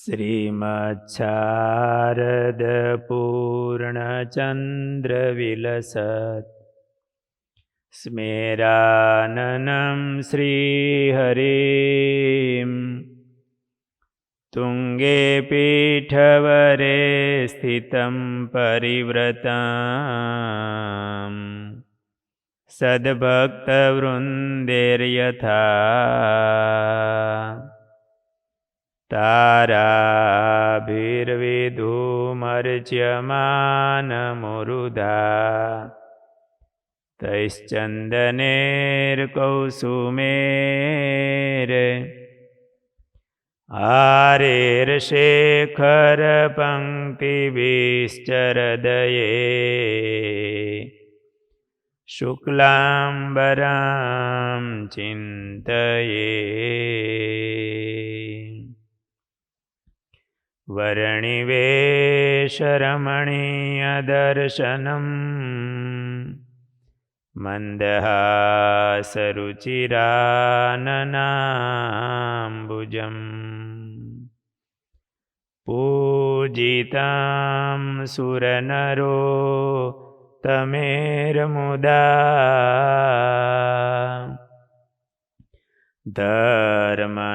श्रीमच्छारदपूर्णचन्द्रविलसत् स्मेराननं श्रीहरिं तुङ्गे पीठवरे स्थितं परिव्रतां सद्भक्तवृन्देर्यथा ताराभिर्विधूमर्च्यमानमुरुधा तैश्चन्दनेर्कौसुमेर आरेर्शेखरपङ्क्तिभिश्चरदये शुक्लाम्बरां चिन्तये वर्णिवेशरमणीयदर्शनम् मन्दहासरुचिराननाम्बुजम् पूजितां सुरनरोत्तमेर्मुदा धर्मनन्दनमहं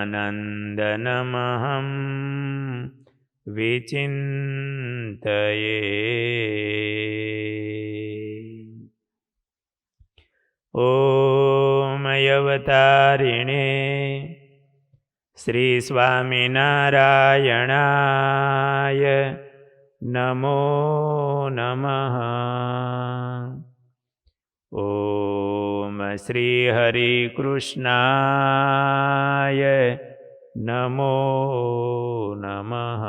विचिन्तये। ॐ अवतारिणे श्रीस्वामिनारायणाय नमो नमः। ॐ श्रीहरिकृष्णाय नमो नमः।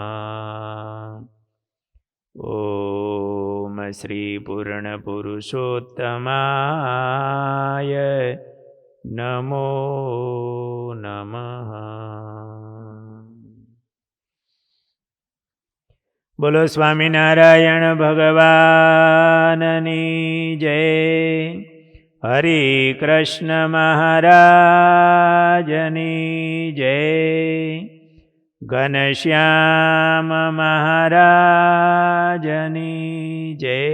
ॐ श्रीपूर्णपुरुषोत्तमाय नमो नमः। बोलो स्वामिनारायण भगवाननी जय। हरि कृष्ण महाराजनी जय। घनश्याम महाराजनी जय।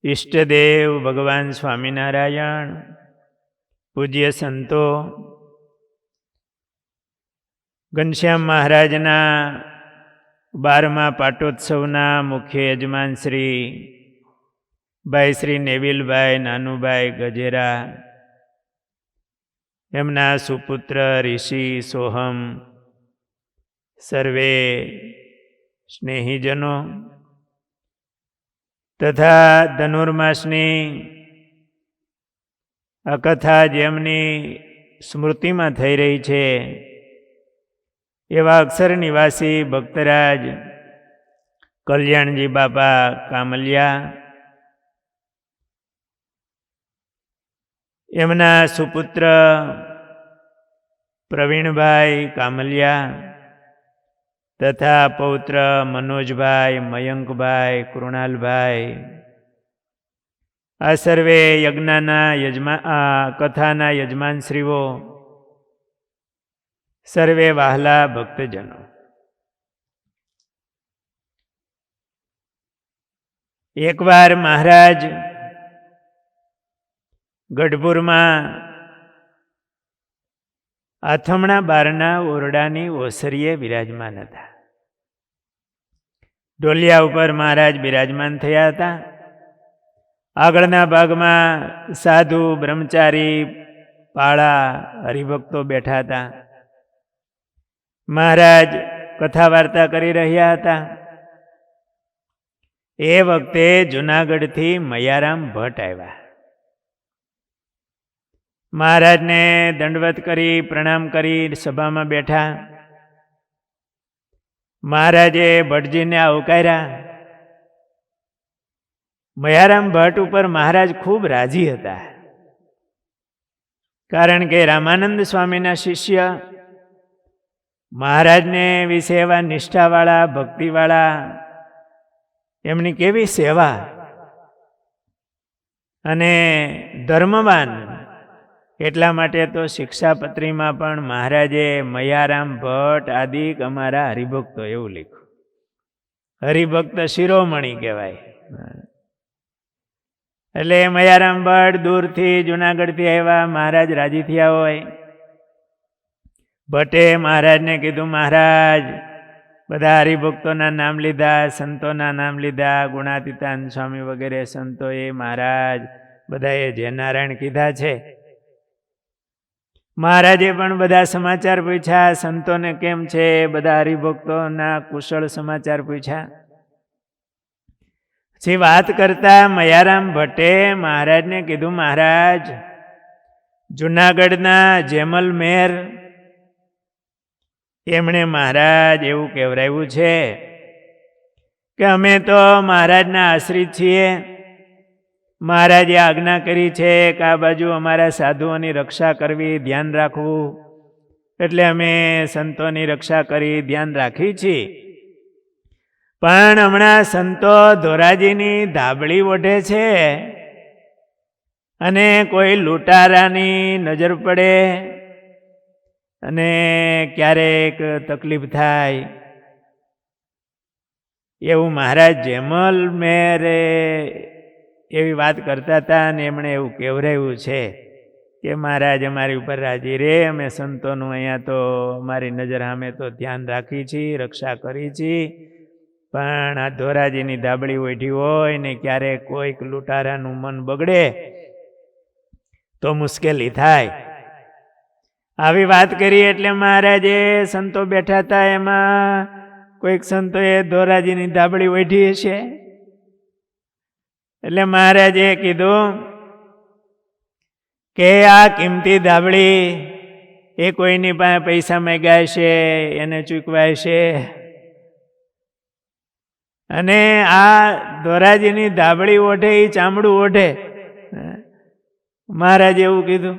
इष्टदेव भगवान स्वामिनारायण, पूज्य संतो, घनश्याम महाराजना 12મા પાટોત્સવના મુખ્ય યજમાન શ્રી ભાઈ શ્રી નેવિલભાઈ નાનુભાઈ ગજેરા, એમના સુપુત્ર ઋષિ સોહમ, સર્વે સ્નેહીજનો તથા ધનુર્માસની આ કથા જેમની સ્મૃતિમાં થઈ રહી છે એવા અક્ષર નિવાસી ભક્તરાજ કલ્યાણજી બાપા કામલિયા, એમના સુપુત્ર પ્રવીણભાઈ કામલિયા તથા પૌત્ર મનોજભાઈ, મયંકભાઈ, કૃણાલભાઈ, આ સર્વે યજ્ઞના કથાના યજમાનશ્રીઓ, સર્વે વહાલા ભક્તજનો, એકવાર મહારાજ ગઢપુરમાં આથમણા બારના ઓરડાની ઓસરીએ બિરાજમાન હતા. ઢોલિયા ઉપર મહારાજ બિરાજમાન થયા હતા. આગળના ભાગમાં સાધુ, બ્રહ્મચારી, પાળા, હરિભક્તો બેઠા હતા. મહારાજ કથા વાર્તા કરી રહ્યા હતા. એ વખતે જૂનાગઢથી મયારામ ભટ્ટ આવ્યા. મહારાજને દંડવત કરી પ્રણામ કરી સભામાં બેઠા. મહારાજે ભટ્ટજીને આવકાર્યા. મયારામ ભટ્ટ ઉપર મહારાજ ખૂબ રાજી હતા, કારણ કે રામાનંદ સ્વામીના શિષ્ય મહારાજને વિશે એવા નિષ્ઠાવાળા, ભક્તિવાળા, એમની કેવી સેવા અને ધર્મવાન. એટલા માટે તો શિક્ષાપત્રીમાં પણ મહારાજે મયારામ ભટ્ટ આદિક અમારા હરિભક્તો એવું લખ્યું. હરિભક્ત શિરોમણી કહેવાય. એટલે મયારામ ભટ્ટ દૂરથી જુનાગઢથી આવ્યા, મહારાજ રાજી થયા હોય. ભટ્ટે મહારાજને કીધું, મહારાજ બધા હરિભક્તોના નામ લીધા, સંતોના નામ લીધા, ગુણાતીતાન સ્વામી વગેરે સંતોએ મહારાજ બધાએ જય નારાયણ કીધા છે. મહારાજે પણ બધા સમાચાર પૂછ્યા, સંતોને કેમ છે, બધા હરિભક્તોના કુશળ સમાચાર પૂછ્યા. પછી વાત કરતા મયારામ ભટ્ટે મહારાજને કીધું, મહારાજ જુનાગઢના જેમલ મેર એમણે મહારાજ એવું કહેવરાયું છે કે અમે તો મહારાજના આશ્રિત છીએ. મહારાજે આજ્ઞા કરી છે કે આ બાજુ અમારા સાધુઓની રક્ષા કરવી, ધ્યાન રાખવું, એટલે અમે સંતોની રક્ષા કરી ધ્યાન રાખી છીએ. પણ હમણાં સંતો ધોરાજીની ધાબળી ઓઢે છે અને કોઈ લૂંટારાની નજર પડે અને ક્યારેક તકલીફ થાય એવું મહારાજ જેમલ મેરે એવી વાત કરતા હતા. અને એમણે એવું કહેવરાયું છે કે મહારાજ અમારી ઉપર રાજી રે, અમે સંતોનું અહીંયા તો અમારી નજર સામે તો ધ્યાન રાખી છીએ, રક્ષા કરી છીએ, પણ આ ધોરાજીની ધાબળી ઓઢી હોય ને ક્યારેક કોઈક લૂંટારાનું મન બગડે તો મુશ્કેલી થાય. આવી વાત કરી એટલે મહારાજે સંતો બેઠા હતા એમાં કોઈક સંતોએ ધોરાજીની ધાબળી ઓઢી હશે. એટલે મહારાજે કીધું કે આ કિંમતી ધાબળી એ કોઈની પાસે પૈસા માંગ્યા છે, એને ચૂકવાય છે, અને આ ધોરાજીની ધાબળી ઓઢે એ ચામડું ઓઢે. મહારાજે એવું કીધું.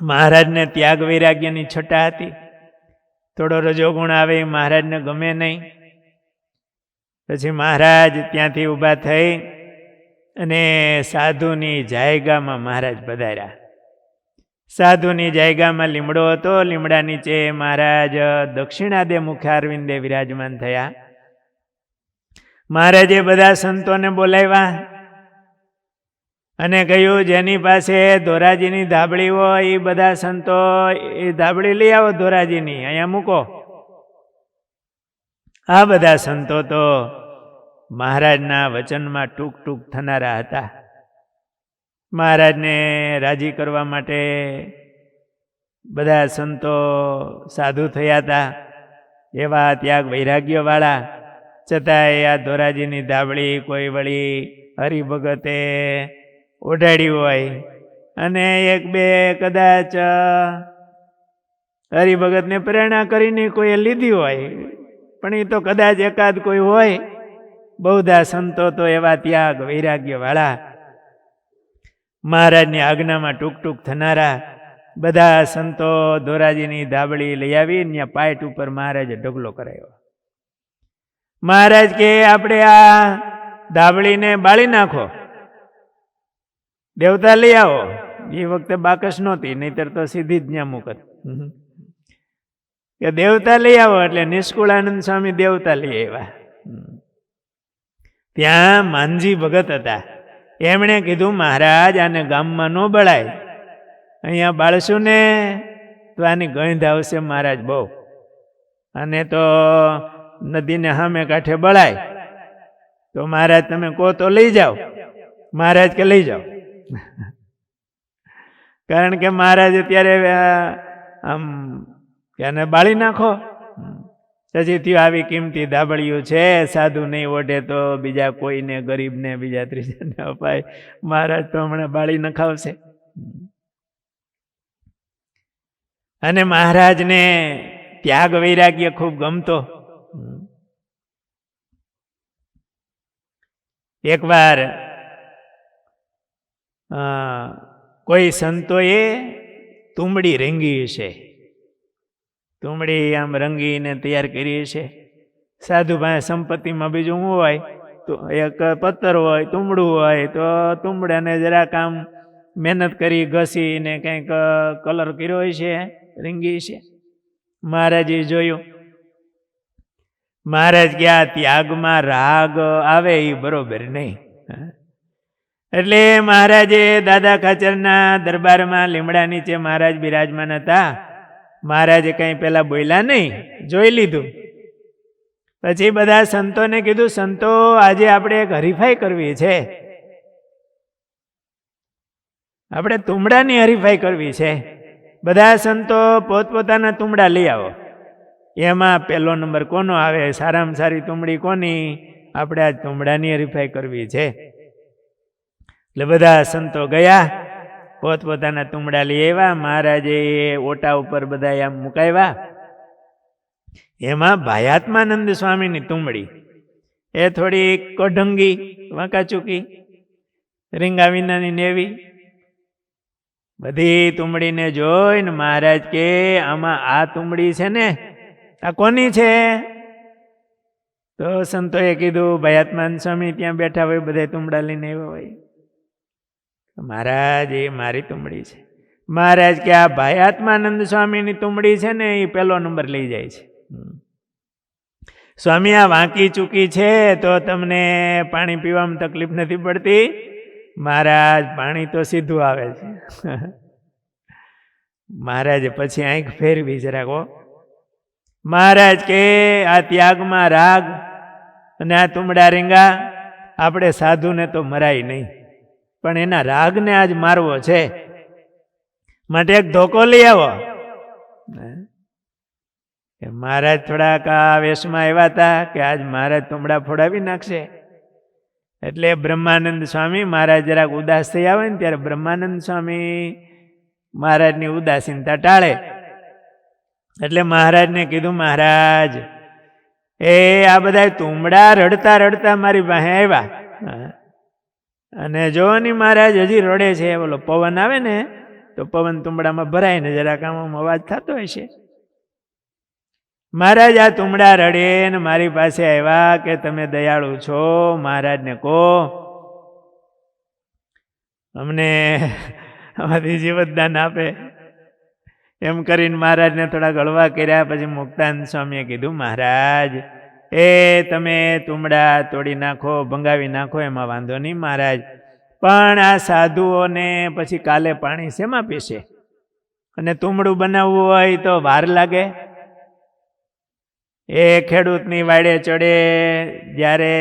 મહારાજને ત્યાગ વૈરાગ્યની છટા હતી. થોડો રજોગુણ આવે એ મહારાજને ગમે નહીં. પછી મહારાજ ત્યાંથી ઊભા થઈ અને સાધુની જાયગામાં મહારાજ પધાર્યા. સાધુની જાયગામાં લીમડો હતો. લીમડા નીચે મહારાજ દક્ષિણાદે મુખારવિંદે વિરાજમાન થયા. મહારાજે બધા સંતોને બોલાવ્યા અને કહ્યું, જેની પાસે ધોરાજીની ધાબળી હોય એ બધા સંતો એ ધાબળી લઈ આવો, ધોરાજીની અહીંયા મૂકો. આ બધા સંતો તો મહારાજના વચનમાં ટૂંક ટૂંક થનારા હતા. મહારાજને રાજી કરવા માટે બધા સંતો સાધુ થયા હતા, એવા ત્યાગ વૈરાગ્યવાળા. છતાંય આ ધોરાજીની ધાબળી કોઈ વળી હરિભગતે ઓઢાડી હોય અને એક બે કદાચ હરિભગતને પ્રેરણા કરીને કોઈએ લીધી હોય, પણ એ તો કદાચ એકાદ કોઈ હોય. બહુધા સંતો તો એવા ત્યાગ વૈરાગ્યવાળા, મહારાજની આજ્ઞામાં ટૂંક ટૂંક થનારા. બધા સંતો ધોરાજીની ધાબળી લઈ આવી ત્યાં પાઇટ ઉપર મહારાજે ઢગલો કરાયો. મહારાજ કે આપણે આ ધાબળીને બાળી નાખો, દેવતા લઈ આવો. એ વખતે બાકસ નહોતી, નહીતર તો સીધી જ ત્યાં મૂકત. કે દેવતા લઈ આવો એટલે નિષ્કુળાનંદ સ્વામી દેવતા લઈ આવ્યા. ત્યાં માનજી ભગત હતા. એમણે કીધું, મહારાજ આને ગામમાં ન બળાય, અહીંયા બાળશું ને તો આની ગંધ આવશે મહારાજ બહુ, અને તો નદીને સામે કાંઠે બળાય. તો મહારાજ તમે કહો તો લઈ જાઓ. મહારાજ કે લઈ જાઓ. કારણ કે મહારાજ અત્યારે આમ કે આને બાળી નાખો. પછી થયું આવી કિંમતી ધાબળીઓ છે, સાધુ નહીં ઓઢે તો બીજા કોઈને, ગરીબને, બીજા ત્રીજાને અપાય. મહારાજ તો હમણાં બાળી નખાવશે. અને મહારાજને ત્યાગ વૈરાગ્ય ખૂબ ગમતો. એકવાર કોઈ સંતોએ તુંબડી રંગી છે, તુંબડી આમ રંગીને તૈયાર કરી છે. સાધુ પાસે સંપત્તિમાં બીજું શું હોય, તો એક પથ્થર હોય, તુંબડું હોય, તો તુંબડાને જરાક આમ મહેનત કરી ઘસીને કંઈક કલર કર્યો હોય છે, રંગી છે. મહારાજે જોયું. મહારાજ કે આ ત્યાગમાં રાગ આવે એ બરોબર નહીં. એટલે મહારાજે દાદા ખાચરના દરબારમાં લીમડા નીચે મહારાજ બિરાજમાન હતા. મહારાજે કંઈ પેલા બોલ્યા નહીં, જોઈ લીધું. પછી બધા સંતોને કીધું, સંતો આજે આપણે એક હરીફાઈ કરવી છે, આપણે તુંબડાની હરીફાઈ કરવી છે. બધા સંતો પોતપોતાના તુંબડા લઈ આવો. એમાં પહેલો નંબર કોનો આવે, સારામાં સારી તુંબડી કોની, આપણે આજ તુંબડાની હરીફાઈ કરવી છે. એટલે બધા સંતો ગયા, પોતપોતાના તુંબડા લઈ આવ્યા. મહારાજે ઓટા ઉપર બધા આમ મુકાવ્યા. એમાં ભાયાત્માનંદ સ્વામીની તુંબડી એ થોડી કોઢંગી, વાંકાચૂકી, રીંગા વિનાની નેવી. બધી તુંબડીને જોઈને મહારાજ કે આમાં આ તુંબડી છે ને, આ કોની છે? તો સંતોએ કીધું ભાયાત્માનંદ સ્વામી ત્યાં બેઠા હોય, બધા તુંબડા લઈને આવ્યા હોય. મહારાજ એ મારી તુંબડી છે. મહારાજ કે આ ભાયાત્માનંદ સ્વામીની તુંબડી છે ને, એ પહેલો નંબર લઈ જાય છે. સ્વામી આ વાંકી ચૂકી છે તો તમને પાણી પીવામાં તકલીફ નથી પડતી? મહારાજ પાણી તો સીધું આવે છે. મહારાજે પછી આંખ ફેરવી જરાક. મહારાજ કે આ ત્યાગમાં રાગ અને આ તુંબડા રીંગા, આપણે સાધુને તો મરાય નહીં, પણ એના રાગને આજ મારવો છે, માટે એક ધોકો લઈ આવો. મહારાજ થોડાક આ વેશમાં આવ્યા હતા કે આજ મહારાજ તુંબડા ફોડાવી નાખશે. એટલે બ્રહ્માનંદ સ્વામી, મહારાજ જરાક ઉદાસ થઈ આવે ને ત્યારે બ્રહ્માનંદ સ્વામી મહારાજની ઉદાસીનતા ટાળે. એટલે મહારાજને કીધું, મહારાજ આ બધા તુંબડા રડતા રડતા મારી પાસે આવ્યા, અને જો ની મહારાજ હજી રડે છે. બોલો પવન આવે ને તો પવન તુંબડામાં ભરાય ને જરાક આમ અવાજ થતો હોય છે. મહારાજ આ તુંબડા રડે ને મારી પાસે આવ્યા કે તમે દયાળુ છો, મહારાજને કહો અમને આમાંથી જીવતદાન આપે. એમ કરીને મહારાજને થોડા ગળવા કર્યા. પછી મુક્તાનંદ સ્વામીએ કીધું, મહારાજ તમે તુંબડા તોડી નાખો, ભંગાવી નાખો, એમાં વાંધો નહીં મહારાજ, પણ આ સાધુઓને પછી કાલે પાણી શેમાં પીશે? અને તુંબડું બનાવવું હોય તો વાર લાગે. એ ખેડૂતની વાડે ચડે, જ્યારે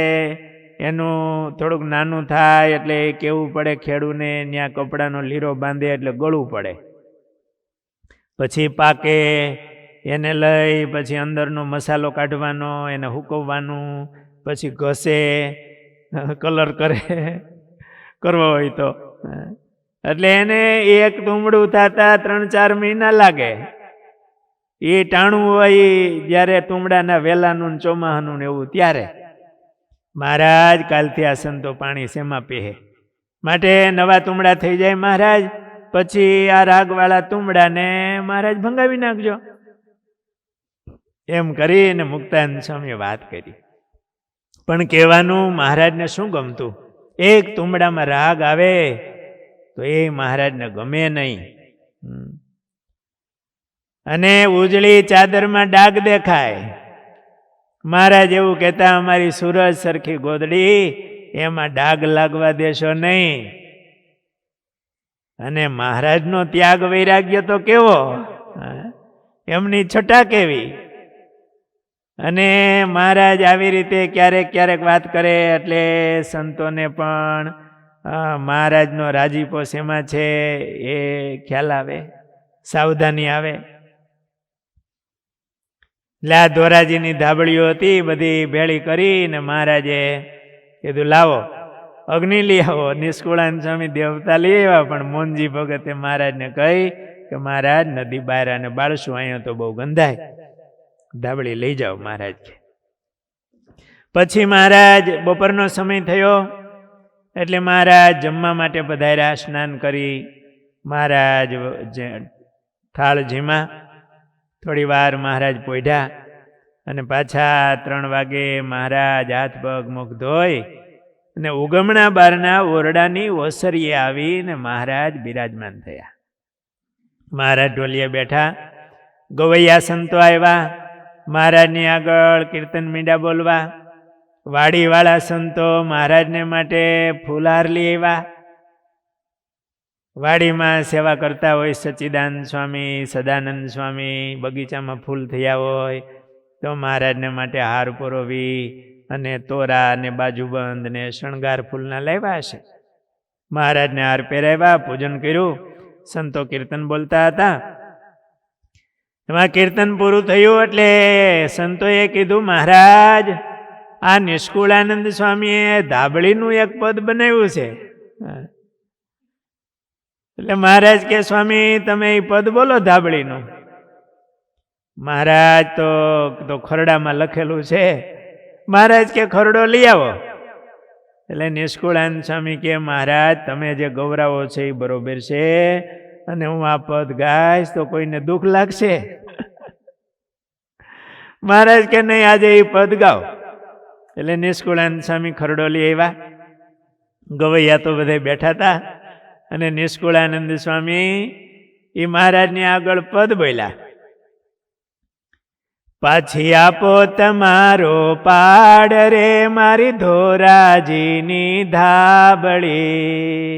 એનું થોડુંક નાનું થાય એટલે એ કેવું પડે ખેડૂને, ત્યાં કપડાનો લીરો બાંધે એટલે ગળવું પડે. પછી પાકે, એને લઈ પછી અંદરનો મસાલો કાઢવાનો, એને હુકવવાનું, પછી ઘસે, કલર કરવો હોય તો. એટલે એને એક તુંબડું થતા 3-4 મહિના લાગે. એ ટાણું હોય જ્યારે તુંબડાના વેલાનું ચોમાહાનું એવું ત્યારે. મહારાજ કાલથી આ સંતો પાણી શેમાં પીહે? માટે નવા તુંબડા થઈ જાય મહારાજ, પછી આ રાગવાળા તુંબડાને મહારાજ ભંગાવી નાખજો. એમ કરીને મુક્તાનંદ સ્વામીએ વાત કરી. પણ કહેવાનું મહારાજને શું ગમતું? એક તુંબડામાં રાગ આવે તો એ મહારાજને ગમે નહીં. અને ઉજળી ચાદરમાં ડાઘ દેખાય. મહારાજ એવું કહેતા, અમારી સૂરજ સરખી ગોદડી, એમાં ડાઘ લાગવા દેશો નહીં. અને મહારાજનો ત્યાગ વૈરાગ્ય તો કેવો, એમની છટા કેવી. અને મહારાજ આવી રીતે ક્યારેક ક્યારેક વાત કરે એટલે સંતોને પણ મહારાજનો રાજીપો શેમાં છે એ ખ્યાલ આવે, સાવધાની આવે. એટલે આ ધોરાજીની ધાબળીઓ હતી બધી ભેળી કરીને મહારાજે કીધું, લાવો અગ્નિ લઈ આવો. નિષ્કુળાનંદ સ્વામી દેવતા લઈ આવ્યા, પણ મોનજી ભગતે મહારાજને કહી કે મહારાજ નદી બહાર અને બાળશું, અહીંયા તો બહુ ગંધાય, ધાબળી લઈ જાઓ મહારાજ કે. પછી મહારાજ બપોરનો સમય થયો એટલે મહારાજ જમવા માટે પધાર્યા. સ્નાન કરી મહારાજ થાળ જીમા, થોડી વાર મહારાજ પોઢ્યા અને પાછા 3 વાગે મહારાજ હાથ પગ મુખ ધોઈ અને ઉગમણા બારના ઓરડાની ઓસરીએ આવીને મહારાજ બિરાજમાન થયા. મહારાજ ઢોલીએ બેઠા, ગવૈયા સંતો આવ્યા મહારાજની આગળ કીર્તન મીંડા બોલવા. વાડીવાળા સંતો મહારાજને માટે ફૂલહાર લઈ આવ્યા. વાડીમાં સેવા કરતા હોય સચ્ચિદાનંદ સ્વામી, સદાનંદ સ્વામી, બગીચામાં ફૂલ થયા હોય તો મહારાજને માટે હાર પરોવી અને તોરા અને બાજુબંધ ને શણગાર ફૂલના લાવ્યા હશે. મહારાજને હાર પહેરાવ્યા, પૂજન કર્યું. સંતો કીર્તન બોલતા હતા. એમાં કીર્તન પૂરું થયું એટલે સંતોએ કીધું, મહારાજ આ નિષ્કુળાનંદ સ્વામીએ ધાબળીનું એક પદ બનાવ્યું છે. એટલે મહારાજ કે સ્વામી તમે એ પદ બોલો ધાબળીનું. મહારાજ તો ખરડામાં લખેલું છે. મહારાજ કે ખરડો લઈ આવો. એટલે નિષ્કુળાનંદ સ્વામી કે મહારાજ તમે જે ગૌરાવો છે એ બરોબર છે, અને હું આ પદ ગાઈશ તો કોઈને દુઃખ લાગશે. મહારાજ કે નહીં, આજે એ પદ ગાઓ. એટલે નિષ્કુળાનંદ સ્વામી ખરડો લઈ આવ્યા. ગવૈયા તો બધા બેઠા હતા અને નિષ્કુળાનંદ સ્વામી એ મહારાજની આગળ પદ બોલ્યા, પાછી આપો તમારો પાડ રે મારી ધોરાજીની ધાબળી,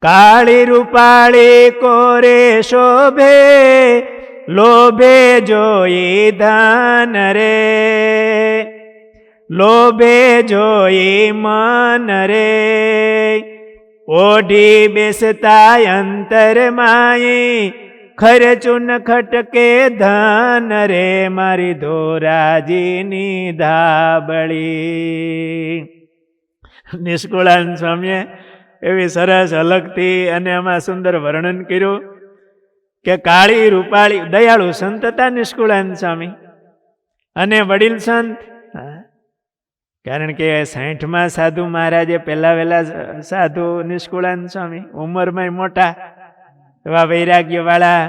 કાળી રૂપાળી કોરે શોભે, લોભે જોઈ ધન રે, લોભે જોઈ મન રે, ઓઢી બેસતા અંતર માઈ, ખર્ચુન ખટકે ધન રે મારી ધોરાજીની ધાબળી. નિષ્કુળાનંદ સ્વામીએ એવી સરસ અલગથી અને એમાં સુંદર વર્ણન કર્યું કે કાળી રૂપાળી દયાળુ સંત હતા નિષ્કુળાનંદ સ્વામી અને વડીલ સંત. કારણ કે 60માં સાધુ મહારાજે પહેલા વહેલા સાધુ નિષ્કુળાનંદ સ્વામી ઉંમરમાં મોટા એવા વૈરાગ્ય વાળા,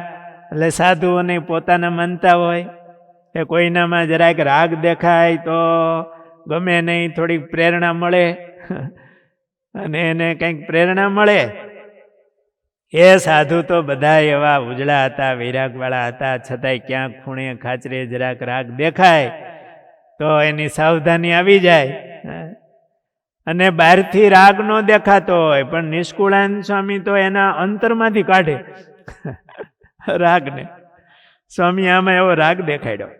એટલે સાધુઓને પોતાના માનતા હોય કે કોઈનામાં જરાક રાગ દેખાય તો ગમે નહીં, થોડીક પ્રેરણા મળે અને એને કંઈક પ્રેરણા મળે. એ સાધુ તો બધા એવા ઉજળા હતા, વૈરાગવાળા હતા, છતાંય ક્યાંક ખૂણે ખાચરે જરાક રાગ દેખાય તો એની સાવધાની આવી જાય. અને બહારથી રાગ નો દેખાતો હોય પણ નિષ્કુળાનંદ સ્વામી તો એના અંતરમાંથી કાઢે રાગને. સ્વામી આમાં એવો રાગ દેખાડ્યો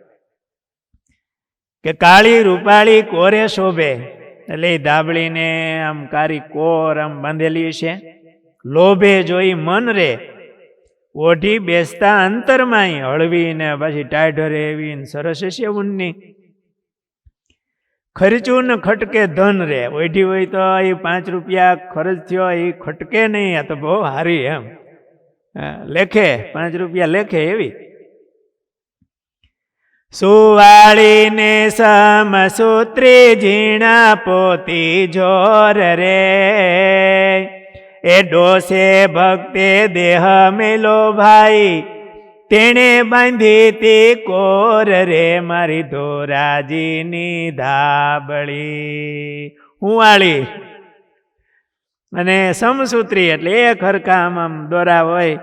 કે કાળી રૂપાળી કોરે શોભે, એટલે એ ધાબળીને આમ કાળી કોર આમ બાંધેલી છે. લોભે જોઈ મન રે, ઓઢી બેસતા અંતરમાં હળવી ને પછી ટાઢ રે એવી સરસ છે ઊનની. ખર્ચું ને ખટકે ધન રે, ઓઢી હોય તો એ 5 રૂપિયા ખર્ચ થયો એ ખટકે નહીં, આ તો બહુ હારી એમ લેખે 5 રૂપિયા લેખે એવી. સુવાળીને સમસૂત્રી ઝીણા પોતી જોર રે, એ ડોસે ભક્તે દેહ મેલો ભાઈ, તેણે બાંધી તે કોર રે મારી ધોરાજીની ધાબળી. હુંવાળી અને સમસૂત્રી એટલે એક હરખા આમ દોરા હોય,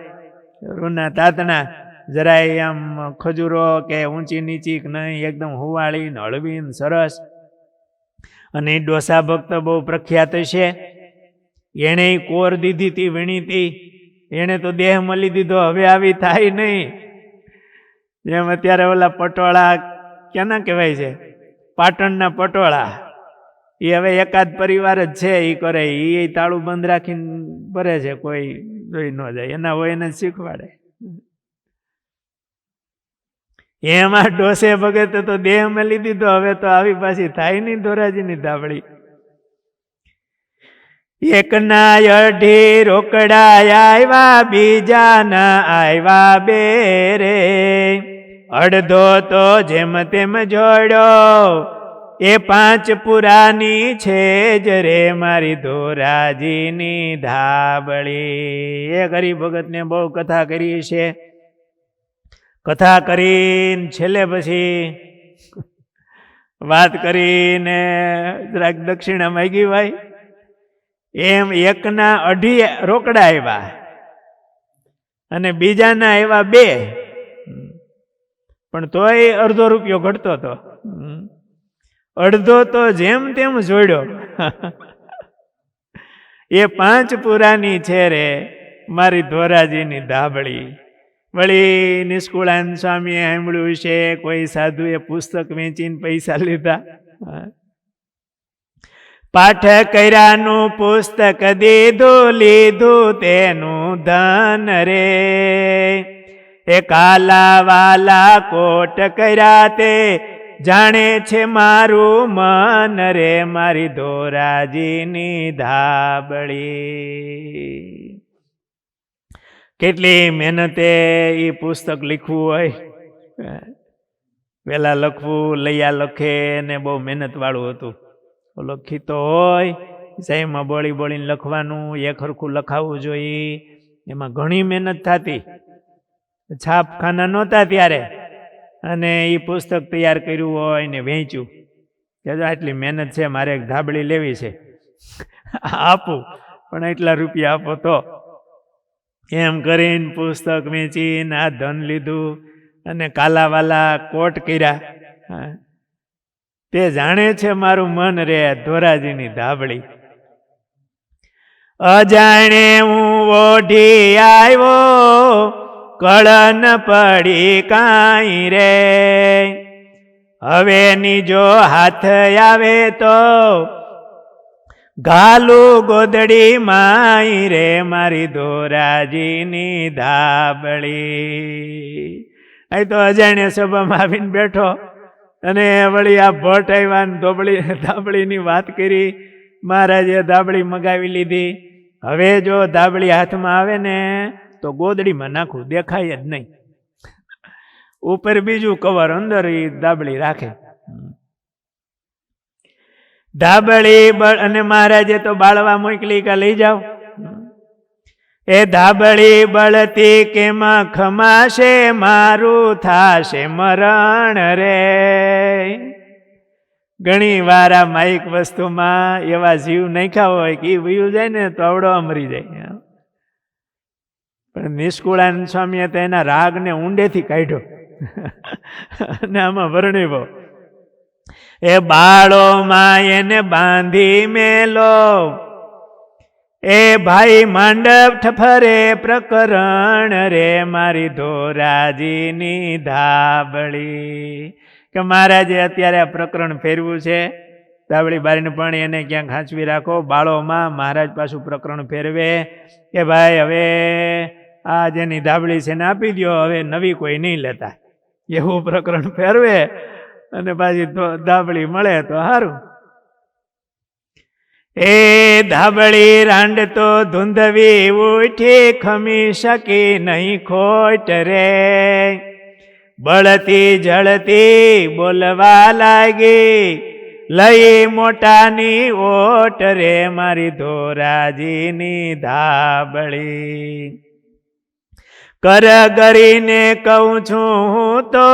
રૂના તાતણા, જરાય આમ ખજૂરો કે ઊંચી નીચી નહીં, એકદમ હુંવાળી ને હળવી ને સરસ. અને ડોસા ભક્ત બહુ પ્રખ્યાત છે. એણે કોર દીધી હતી, વીણી હતી. એને તો દેહ મળી દીધો, હવે આવી થાય નહીં. જેમ અત્યારે ઓલા પટોળા ક્યાંના કહેવાય છે, પાટણના પટોળા, એ હવે એકાદ પરિવાર જ છે એ કરે, એ તાળું બંધ રાખીને ભરે છે, કોઈ જોઈ ન જાય, એના હોય એને શીખવાડે. એમાં ડોસે ભગત તો દેહ મળી દીધો, હવે તો આવી પાછી થાય નહીં ધોરાજીની ધાબળી. એકના 2.5 રોકડા આવ્યા, બીજાના આવ્યા 2 રે. અડધો તો જેમ તેમ જોડ્યો, એ 5 પુરાની છે જ રે મારી ધોરાજીની ધાબળી. એ ગરીબ ભગતને બહુ કથા કરી છે. કથા કરીને છેલ્લે પછી વાત કરીને જરાક દક્ષિણા માગી ભાઈ. એમ એકના 2.5 રોકડા આવ્યા અને બીજાના આવ્યા 2, પણ તોય અડધો રૂપિયો ઘટતો હતો. અડધો તો જેમ તેમ જોડ્યો. એ 5 પુરાની છે રે મારી ધોરાજીની ધાબળી. વળી નિષ્કુળાનંદ સ્વામીએ સાંભળ્યું છે કોઈ સાધુએ પુસ્તક વેચીને પૈસા લીધા. પાઠ કર્યાનું પુસ્તક દીધું, લીધું તેનું ધન રે. એ કાલા વાલા કોટ કર્યા તે જાણે છે મારું મન રે મારી ધોરાજીની ધાબળી. કેટલી મહેનતે એ પુસ્તક લીખવું હોય. વહેલા લખવું, લૈયા લખે ને બહુ મહેનત વાળું હતું. લખીતો હોય સાઈમાં બોળી બોળીને લખવાનું, એક હરખું લખાવવું જોઈએ. એમાં ઘણી મહેનત થતી. છાપખાના નહોતા ત્યારે, અને એ પુસ્તક તૈયાર કર્યું હોય ને વેચ્યું કે આટલી મહેનત છે, મારે એક ધાબળી લેવી છે, આપું પણ એટલા રૂપિયા આપો તો. એમ કરીને પુસ્તક વેચીને આ ધન લીધું અને કાલાવાલા કોટ કર્યા. તે જાણે છે મારું મન રે ધોરાજીની ધાબળી. અજાણે હું ઓઢી આવ્યો, કળન પડી કાંઈ રે. હવે નીજો હાથ આવે તો ઘાલું ગોદડી માઈ રે મારી ધોરાજીની ધાબળી. અહીં તો અજાણ્યા સભામાં આવીને બેઠો અને વળી આ ભટ્ટ આવ્યા ને ધાબળીની વાત કરી. મહારાજે ધાબળી મગાવી લીધી. હવે જો ધાબળી હાથમાં આવે ને તો ગોદડીમાં નાખવું, દેખાય જ નહીં. ઉપર બીજું કવર, અંદર એ ધાબળી રાખે. ધાબળી અને મહારાજે તો બાળવા મોકલી કે લઈ જાઓ. એ ધાબળી બળતી કેમાં ખમાશે, મારું થાશે મરણ રે. ઘણી વાર આ માઇક વસ્તુમાં એવા જીવ નાખ્યા હોય કે વયું જાય ને તો અવડો મરી જાય. પણ નિષ્કુળાનંદ સ્વામીએ તો એના રાગને ઊંડેથી કાઢ્યો અને આમાં વર્ણવ્યો. એ બાળોમાં એને બાંધી મેલો, એ ભાઈ માંડવ ઠફરે પ્રકરણ રે મારી ધોરાજીની ધાબળી. કે મહારાજે અત્યારે આ પ્રકરણ ફેરવું છે, ધાબળી બારીને પણ એને ક્યાંક ખાંચવી રાખો. બાળોમાં મહારાજ પાછું પ્રકરણ ફેરવે કે ભાઈ હવે આ જેની ધાબળી છે ને આપી દો, હવે નવી કોઈ નહીં લેતા. એવું પ્રકરણ ફેરવે અને પાછી ધાબળી મળે તો સારું. એ ધાબળી રાંડ તો ધૂંધવી ઉઠી, ખમી શકી નહીં ખોટ રે. બળતી જળતી બોલવા લાગી, લઈ મોટાની ઓટ રે મારી ધોરાજીની ધાબળી. કર કરીને કહું છું હું તો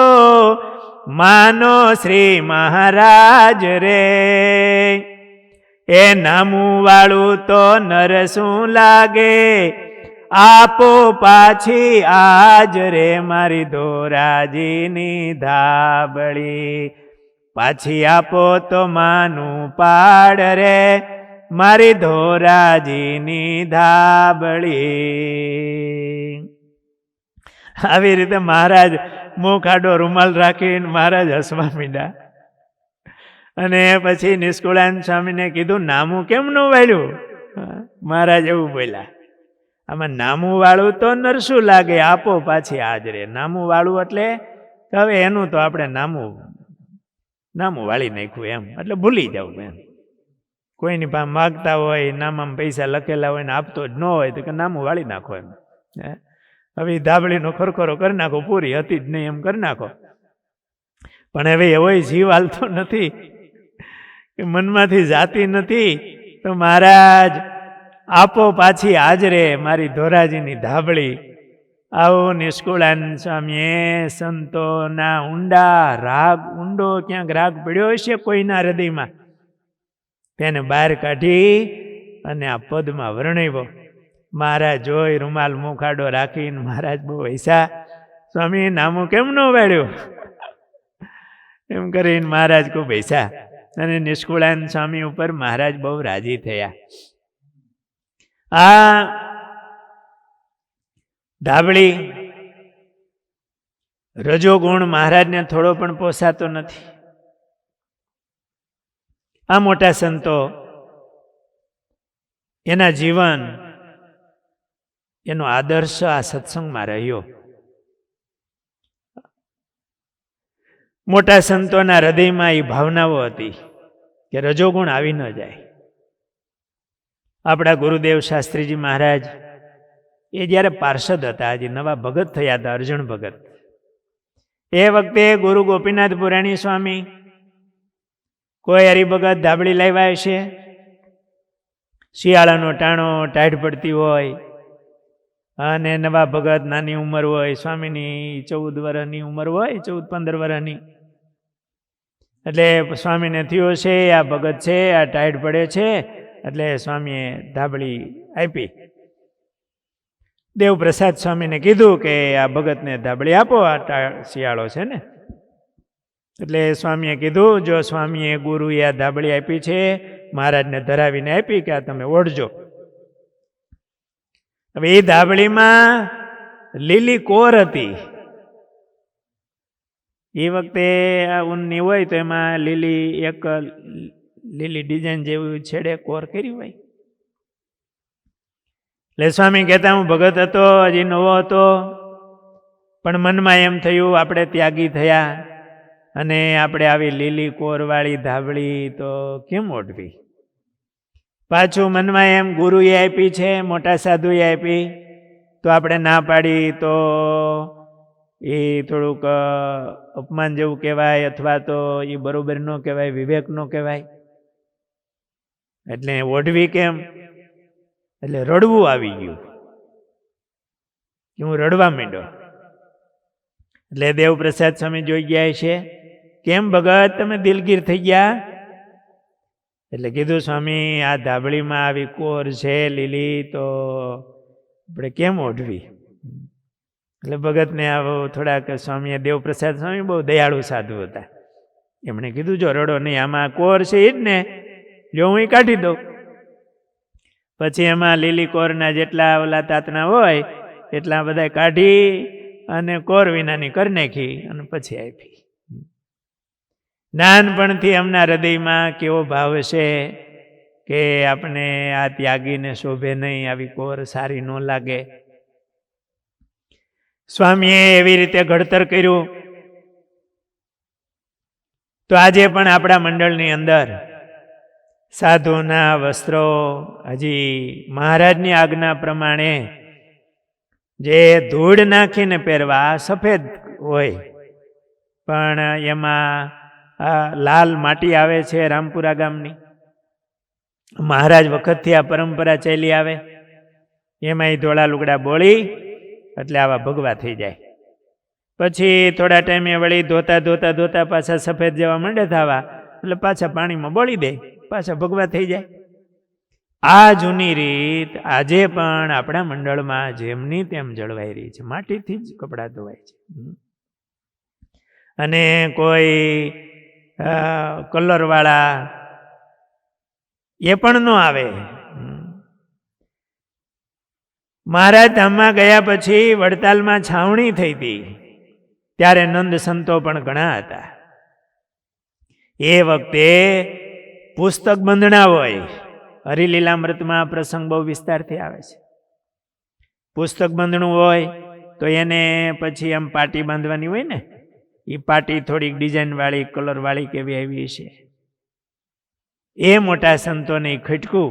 માનો શ્રી મહારાજ રે. એ નામું વાળું તો નર શું લાગે, આપો પાછી આજ રે મારી ધોરાજીની ધાબળી. પાછી આપો તો માનું પાડ રે મારી ધોરાજીની ધાબળી. આવી રીતે મહારાજ મુખ આડો રૂમાલ રાખીને મહારાજ હસવા માંડ્યા. અને પછી નિષ્કુળાનંદ સ્વામીને કીધું નામું કેમ ન વાળ્યું? મહારાજ એવું બોલ્યા, આમાં નામું વાળું તો નરસું લાગે, આપો પાછી હાજરે. નામું વાળું એટલે હવે એનું તો આપણે નામું વાળી નાખ્યું એમ, એટલે ભૂલી જવું એમ. કોઈની પાસે માગતા હોય, નામમાં પૈસા લખેલા હોય ને આપતો જ ન હોય તો કે નામું વાળી નાખો એમ. હવે ધાબળીનો ખરખરો કરી નાખો, પૂરી હતી જ નહીં એમ કરી નાખો. પણ હવે એવો જીવ હાલતો નથી કે મનમાંથી જાતી નથી. તો મહારાજ આપો પાછી હાજરે મારી ધોરાજીની ધાબળી. આવો નિષ્કુળાનંદ સ્વામીએ સંતોના ઊંડા રાગ, ઊંડો ક્યાંક રાગ પડ્યો હશે કોઈના હૃદયમાં, તેને બહાર કાઢી અને આ પદમાં વર્ણવ્યો. મહારાજ જોઈ રૂમાલ મુખાડો રાખીને મહારાજ બહુ હૈસા, સ્વામી નામું કેમ ન વાળ્યું એમ કરીને મહારાજ ખૂબ હૈસા. અને નિષ્કુળાનંદ સ્વામી ઉપર મહારાજ બહુ રાજી થયા. આ ધાબળી રજોગુણ મહારાજને થોડો પણ પોસાતો નથી. આ મોટા સંતો એના જીવન, એનો આદર્શ આ સત્સંગમાં રહ્યો. મોટા સંતોના હૃદયમાં એ ભાવનાઓ હતી કે રજોગુણ આવી ન જાય. આપણા ગુરુદેવ શાસ્ત્રીજી મહારાજ એ જ્યારે પાર્ષદ હતા, હજી નવા ભગત થયા હતા, અર્જુન ભગત, એ વખતે ગુરુ ગોપીનાથ પુરાણી સ્વામી કોઈ હરિભગત ધાબળી લાવ્યા હશે, શિયાળાનો ટાણો, ટાઢ પડતી હોય અને નવા ભગત, નાની ઉંમર હોય, સ્વામીની 14 વર્ષની ઉંમર હોય, 14-15 વર્ષની. એટલે સ્વામીને થયો છે આ ભગત છે, આ ટાઢ પડે છે, એટલે સ્વામીએ ધાબળી આપી. દેવપ્રસાદ સ્વામીને કીધું કે આ ભગતને ધાબળી આપો, આ શિયાળો છે ને. એટલે સ્વામીએ કીધું, જો સ્વામીએ ગુરુએ આ ધાબળી આપી છે, મહારાજને ધરાવીને આપી કે આ તમે ઓઢજો. હવે એ ધાબળીમાં લીલી કોર હતી. એ વખતે આ ઊનની હોય તો એમાં લીલી ડિઝાઇન જેવી છેડે કોર કરી હોય. એટલે સ્વામી કહેતા હું ભગત હતો, હજી નવો હતો, પણ મનમાં એમ થયું આપણે ત્યાગી થયા અને આપણે આવી લીલી કોરવાળી ધાબળી તો કેમ ઓઢવી. પાછું મનમાં એમ ગુરુએ આપી છે, મોટા સાધુએ આપી, તો આપણે ના પાડી તો એ થોડુંક અપમાન જેવું કહેવાય, અથવા તો એ બરોબર ન કહેવાય, વિવેક ન કહેવાય. એટલે ઓઢવી કેમ? એટલે રડવું આવી ગયું કે હું રડવા માંડ્યો. એટલે દેવપ્રસાદ સ્વામી જોઈ ગયા છે, કેમ ભગત તમે દિલગીર થઈ ગયા? એટલે કીધું સ્વામી આ ધાબળીમાં આવી કોર છે લીલી, તો આપણે કેમ ઓઢવી? એટલે ભગતને આવો થોડાક, સ્વામીએ દેવપ્રસાદ સ્વામી બહુ દયાળુ સાધુ હતા, એમણે કીધું જો રડો નહીં, આમાં કોર છે એ જ ને, જો હું કાઢી દઉં. પછી એમાં લીલી કોરના જેટલા ઓલા તાતણા હોય એટલા બધા કાઢી અને કોર વિનાની કરી નાખી અને પછી આપી. નાનપણથી એમના હૃદયમાં કેવો ભાવ છે કે આપણે આ ત્યાગીને શોભે નહીં, આવી કોર સારી ન લાગે. સ્વામીએ એવી રીતે ઘડતર કર્યું. તો આજે પણ આપણા મંડળની અંદર સાધુના વસ્ત્રો હજી મહારાજની આજ્ઞા પ્રમાણે જે ધૂળ નાખીને પહેરવા સફેદ હોય, પણ એમાં લાલ માટી આવે છે રામપુરા ગામની, મહારાજ વખતથી આ પરંપરા ચાલી આવે. એમાં એ ધોળા લુગડા બોળી એટલે આવા ભગવા થઈ જાય. પછી થોડા ટાઈમે વળી ધોતા ધોતા ધોતા પાછા સફેદ જેવા માંડે થવા, એટલે પાછા પાણીમાં બોળી દે, પાછા ભગવા થઈ જાય. આ જૂની રીત આજે પણ આપણા મંડળમાં જેમની તેમ જળવાઈ રહી છે. માટીથી જ કપડાં ધોવાય છે. અને કોઈ કલરવાળા એ પણ ન આવે. મહારાજ ધામમાં ગયા પછી વડતાલમાં છાવણી થઈ હતી, ત્યારે નંદ સંતો પણ ઘણા હતા. એ વખતે પુસ્તક બંધણા હોય. હરિલીલામૃતમાં પ્રસંગ બહુ વિસ્તારથી આવે છે. પુસ્તક બંધણું હોય તો એને પછી આમ પાટી બાંધવાની હોય ને, એ પાટી થોડીક ડિઝાઇન વાળી, કલર વાળી કેવી આવી છે. એ મોટા સંતોને ખટકું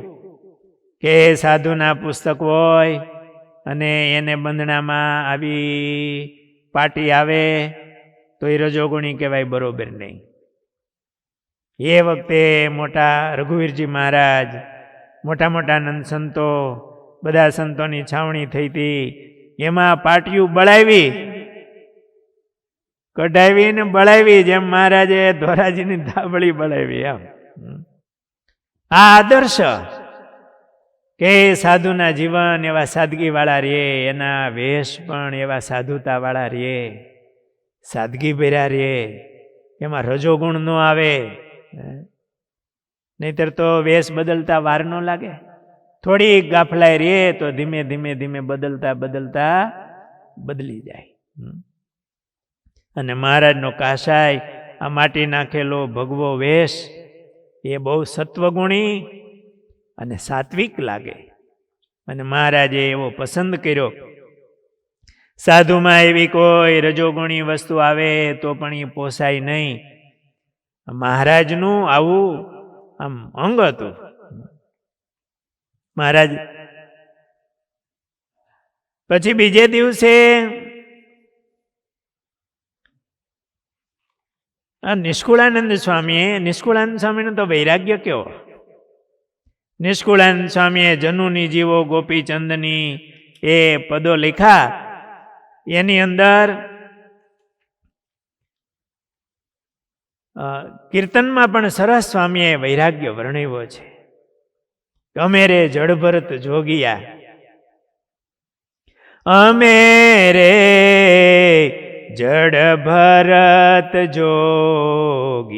કે સાધુના પુસ્તક હોય અને એને બંધણામાં આવી પાટી આવે તો એ રજોગુણી કહેવાય, બરોબર નહીં. એ વખતે મોટા રઘુવીરજી મહારાજ, મોટા મોટા નંદ સંતો, બધા સંતોની છાવણી થઈ હતી. એમાં પાટિયું બળાવી, કઢાવી ને બળાવી, જેમ મહારાજે ધોરાજીની ધાબળી બળાવી. એમ આ આદર્શ કે સાધુના જીવન એવા સાદગી વાળા રે, એના વેશ પણ એવા સાધુતા વાળા રે, સાદગી ભર્યા રે, એમાં રજોગુણ ન આવે. નહીતર તો વેશ બદલતા વાર ન લાગે. થોડીક ગાફલાઈ રે તો ધીમે ધીમે ધીમે બદલતા બદલતા બદલી જાય. અને મહારાજનો કાશાય, આ માટી નાખેલો ભગવો વેશ, એ બહુ સત્વગુણી અને સાત્વિક લાગે. અને મહારાજે એવો પસંદ કર્યો. સાધુમાં એવી કોઈ રજોગુણી વસ્તુ આવે તો પણ એ પોસાય નહીં. મહારાજનું આવું આમ અંગ હતું. મહારાજ પછી બીજે દિવસે નિષ્કુળાનંદ સ્વામીનો તો વૈરાગ્ય કેવો! નિષ્કુળાનંદ સ્વામીએ જનુની જીવો ગોપીચંદની એ પદો લખ્યા. એની અંદર કીર્તનમાં પણ સરસ સ્વામીએ વૈરાગ્ય વર્ણવ્યો છે. અમે રે જડભરત જોગિયા, અમે રે જડભરત જોગિયા,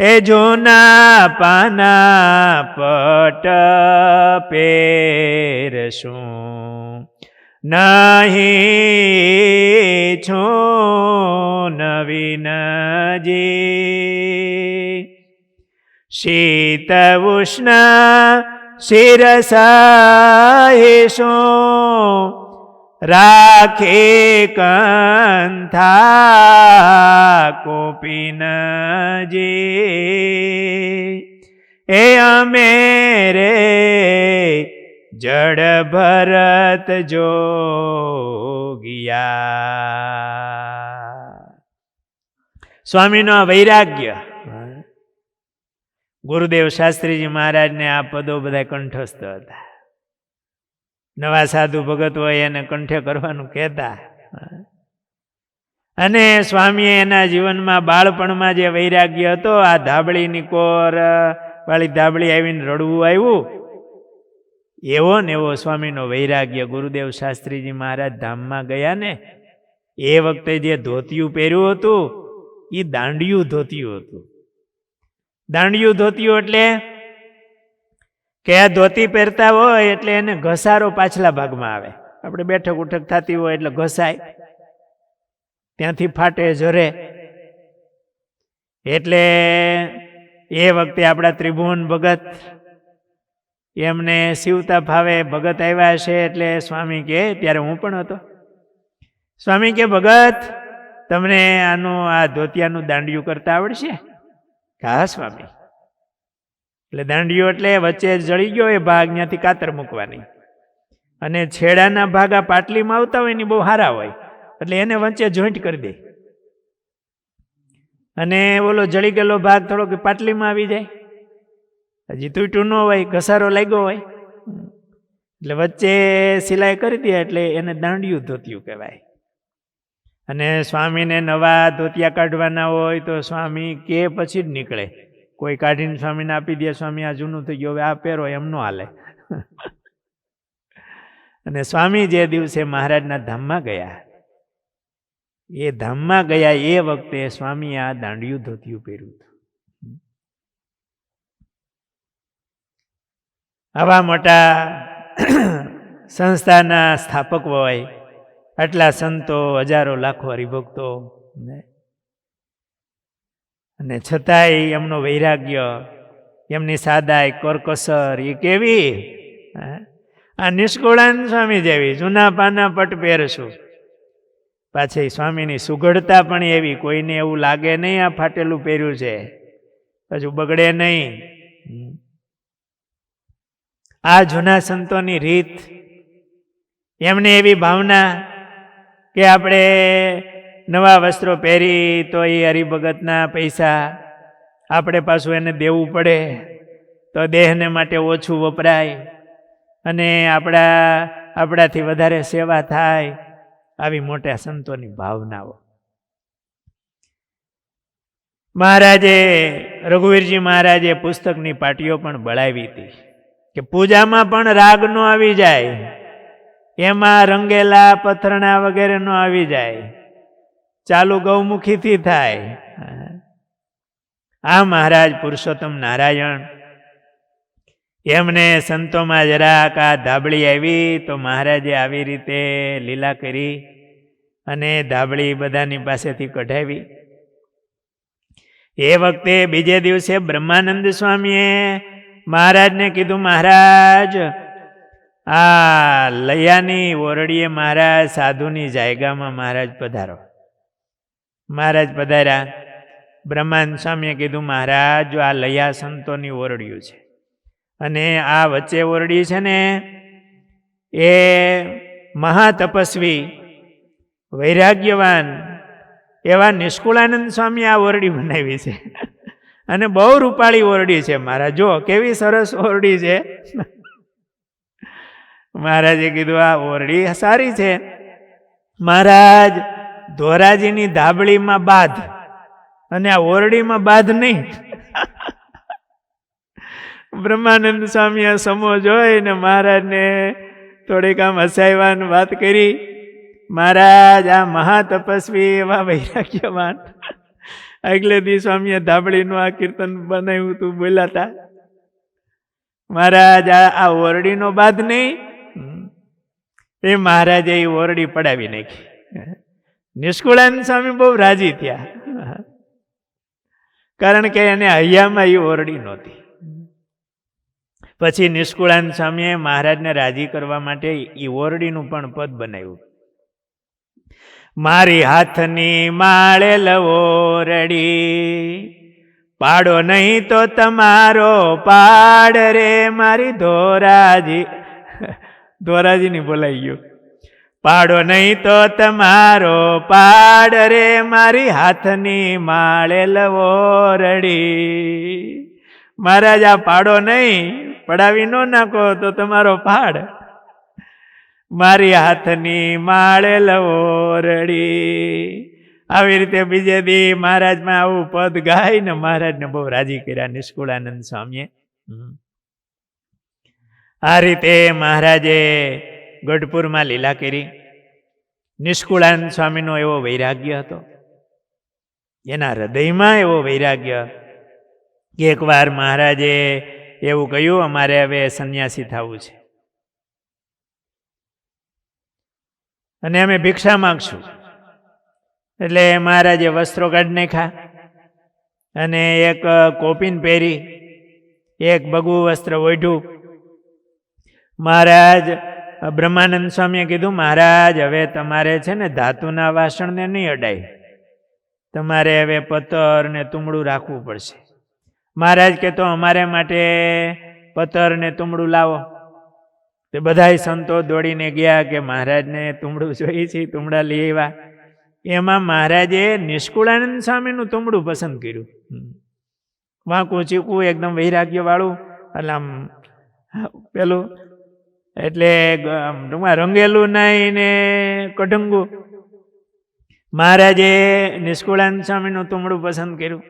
એ જોના પાના પટ પહેરશું, નહીં છું નવીનજી, શીત ઉષ્ણ શિરસાહીશું, રાખે કંથા કોપીનજી, એ અમે રે જડ ભરત જોગિયા. સ્વામીનો આ વૈરાગ્ય. ગુરુદેવ શાસ્ત્રીજી મહારાજને આ પદો બધા કંઠસ્થ હતા. નવા સાધુ ભગત હોય એને કંઠે કરવાનું કહેતા. અને સ્વામીએ એના જીવનમાં બાળપણમાં જે વૈરાગ્ય હતો, આ ધાબળીની કોર વાળી ધાબળી આવીને રડવું આવ્યું, એવો ને એવો સ્વામીનો વૈરાગ્ય. ગુરુદેવ શાસ્ત્રીજી મહારાજ ધામમાં ગયા ને એ વખતે જે ધોતિયું પહેર્યું હતું એ દાંડિયું ધોતિયું હતું. દાંડિયું ધોતિયું એટલે કે આ ધોતી પહેરતા હોય એટલે એને ઘસારો પાછલા ભાગમાં આવે. આપણે બેઠક ઉઠક થતી હોય એટલે ઘસાય, ત્યાંથી ફાટે જરે. એટલે એ વખતે આપણા ત્રિભુવન ભગત એમને સીવતા ફાવે ભગત આવ્યા છે. એટલે સ્વામી કે, ત્યારે હું પણ હતો, સ્વામી કે ભગત તમને આનું આ ધોતિયાનું દાંડિયું કરતા આવડશે? હા સ્વામી. એટલે દાંડિયો એટલે વચ્ચે જળી ગયો એ ભાગ, ત્યાંથી કાતર મૂકવાની, અને છેડાના ભાગ આ પાટલીમાં આવતા હોય ને બહુ સારા હોય એટલે એને વચ્ચે જોઈન્ટ કરી દે, અને ઓલો જળી ગયેલો ભાગ થોડોક પાટલીમાં આવી જાય. હજી તૂટ્યું ન હોય, ઘસારો લાગ્યો હોય એટલે વચ્ચે સિલાઈ કરી દે, એટલે એને દાંડિયું ધોતિયું કહેવાય. અને સ્વામીને નવા ધોતિયા કાઢવાના હોય તો સ્વામી કે પછી જ નીકળે. કોઈ કાઢીને સ્વામીને આપી દે, સ્વામી આ જૂનું થઈ ગયું, હવે આ પહેરો, એમ ન હાલે. અને સ્વામી જે દિવસે મહારાજના ધામમાં ગયા, એ ધામમાં ગયા એ વખતે સ્વામી આ દાંડિયું ધોતિયું પહેર્યું હતું. આવા મોટા સંસ્થાના સ્થાપક હોય, આટલા સંતો, હજારો લાખો હરિભક્તો, અને છતાંય એમનો વૈરાગ્ય, એમની સાદાઈ, કરકસર એ કેવી! આ નિષ્કુળાનંદ સ્વામી જેવી, જૂના પાના પટ પહેરશું. પાછી સ્વામીની સુઘડતા પણ એવી, કોઈને એવું લાગે નહીં આ ફાટેલું પહેર્યું છે. પાછું બગડે નહીં. આ જૂના સંતોની રીત. એમને એવી ભાવના કે આપણે નવા વસ્ત્રો પહેરી તો એ હરિભગતના પૈસા આપણે પાછું એને દેવું પડે તો દેહને માટે ઓછું વપરાય અને આપણાથી વધારે સેવા થાય. આવી મોટા સંતોની ભાવનાઓ. મહારાજે રઘુવીરજી મહારાજે પુસ્તકની પાટીઓ પણ બળાવી હતી કે પૂજામાં પણ રાગ નો આવી જાય, એમાં રંગેલા પથરણા વગેરે નો આવી જાય, ચાલુ ગૌમુખીથી થાય. આ મહારાજ પુરુષોત્તમ નારાયણ એમને સંતોમાં જરાક આ ધાબળી આવી તો મહારાજે આવી રીતે લીલા કરી અને ધાબળી બધાની પાસેથી કઢાવી. એ વખતે બીજે દિવસે બ્રહ્માનંદ સ્વામીએ મહારાજને કીધું, મહારાજ આ લૈયાની ઓરડીએ મહારાજ સાધુની જાયગામાં મહારાજ પધારો. મહારાજ પધાર્યા. બ્રહ્માનંદ સ્વામીએ કીધું, મહારાજ જો આ લૈયા સંતોની ઓરડિયું છે અને આ વચ્ચે ઓરડી છે ને એ મહાતપસ્વી વૈરાગ્યવાન એવા નિષ્કુળાનંદ સ્વામી આ ઓરડી બનાવી છે અને બહુ રૂપાળી ઓરડી છે. મહારાજ જો કેવી સરસ ઓરડી છે. મહારાજે કીધું આ ઓરડી સારી છે. મહારાજ ધોરાજીની ધાબળીમાં બાદ અને આ ઓરડીમાં બાદ નહીં. બ્રહ્માનંદ સ્વામીએ સમો જોઈને મહારાજને થોડીક આમ હસાવ્યાની વાત કરી. મહારાજ આ મહાતપસ્વી એવા વૈરાગ્યવાન આગલે દી સ્વામીએ ધાબળીનું આ કીર્તન બનાવ્યું તું બોલાતા. મહારાજ આ ઓરડીનો બાદ નહીં. એ મહારાજે એ ઓરડી પડાવી નાખી. નિષ્કુળાનંદ સ્વામી બહુ રાજી થયા, કારણ કે એને હૈયામાં એ ઓરડી નહોતી. પછી નિષ્કુળાનંદ સ્વામીએ મહારાજને રાજી કરવા માટે એ ઓરડીનું પણ પદ બનાવ્યું. મારી હાથની માળે ઓરડી પાડો નહીં તો તમારો પાડ રે. મારી ધોરાજીની બોલાઈ ગયું. પાડો નહીં તો તમારો પાડ રે. મારી હાથની માળે ઓરડી. મહારાજ આ પાડો નહીં, પડાવી ન નાખો તો તમારો પાડ. મારી હાથની માળે ઓરડી. આવી રીતે બીજે દી મહારાજમાં આવું પદ ગાઈને મહારાજને બહુ રાજી કર્યા નિષ્કુળાનંદ સ્વામીએ. આ રીતે મહારાજે ગઢપુરમાં લીલા કરી. નિષ્કુળાનંદ સ્વામીનો એવો વૈરાગ્ય હતો, એના હૃદયમાં એવો વૈરાગ્ય કે એકવાર મહારાજે એવું કહ્યું, અમારે હવે સંન્યાસી થવું છે અને અમે ભિક્ષા માંગશું. એટલે મહારાજે વસ્ત્રો કાઢી નાખ્યા અને એક કોપીન પહેરી, એક બગુ વસ્ત્ર ઓઢ્યું. મહારાજ બ્રહ્માનંદ સ્વામીએ કીધું, મહારાજ હવે તમારે છે ને ધાતુના વાસણને નહીં અડાય, તમારે હવે પતર ને તુંબડું રાખવું પડશે. મહારાજ કે તો અમારે માટે પતર ને તુંબડું લાવો. તે બધાય સંતો દોડીને ગયા કે મહારાજને તુંબડું જોઈએ છે, તુંબડા લઈ આવ્યા. એમાં મહારાજે નિષ્કુળાનંદ સ્વામીનું તુંબડું પસંદ કર્યું. વાંકું ચીકું એકદમ વૈરાગ્ય વાળું, એટલે આમ પેલું એટલે રંગેલું નહીં ને કઢંગું. મહારાજે નિષ્કુળાનંદ સ્વામીનું તુંબડું પસંદ કર્યું.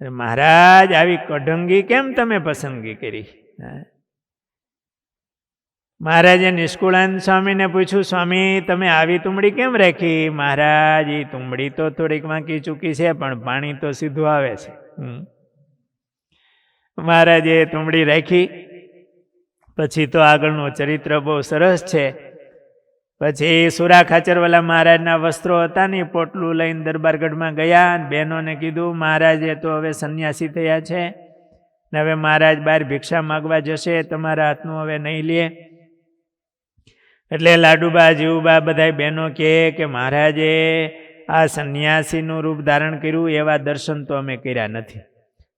મહારાજ આવી કઢંગી કેમ તમે પસંદગી કરી? મહારાજે નિષ્કુળાનંદ સ્વામીને પૂછ્યું, સ્વામી તમે આવી તુંબડી કેમ રાખી? મહારાજ એ તુંબડી તો થોડીક વાંકી ચૂકી છે પણ પાણી તો સીધું આવે છે. મહારાજે તુંબડી રાખી. પછી તો આગળનું ચરિત્ર બહુ સરસ છે. પછી સુરા ખાચરવાલા મહારાજના વસ્ત્રો હતા ને, પોટલું લઈને દરબારગઢમાં ગયા. બહેનોને કીધું મહારાજે તો હવે સંન્યાસી થયા છે ને હવે મહારાજ બહાર ભિક્ષા માગવા જશે, તમારા હાથનું હવે નહીં લે. એટલે લાડુબા જીવુબા બધા બહેનો કહે કે મહારાજે આ સંન્યાસીનું રૂપ ધારણ કર્યું, એવા દર્શન તો અમે કર્યા નથી.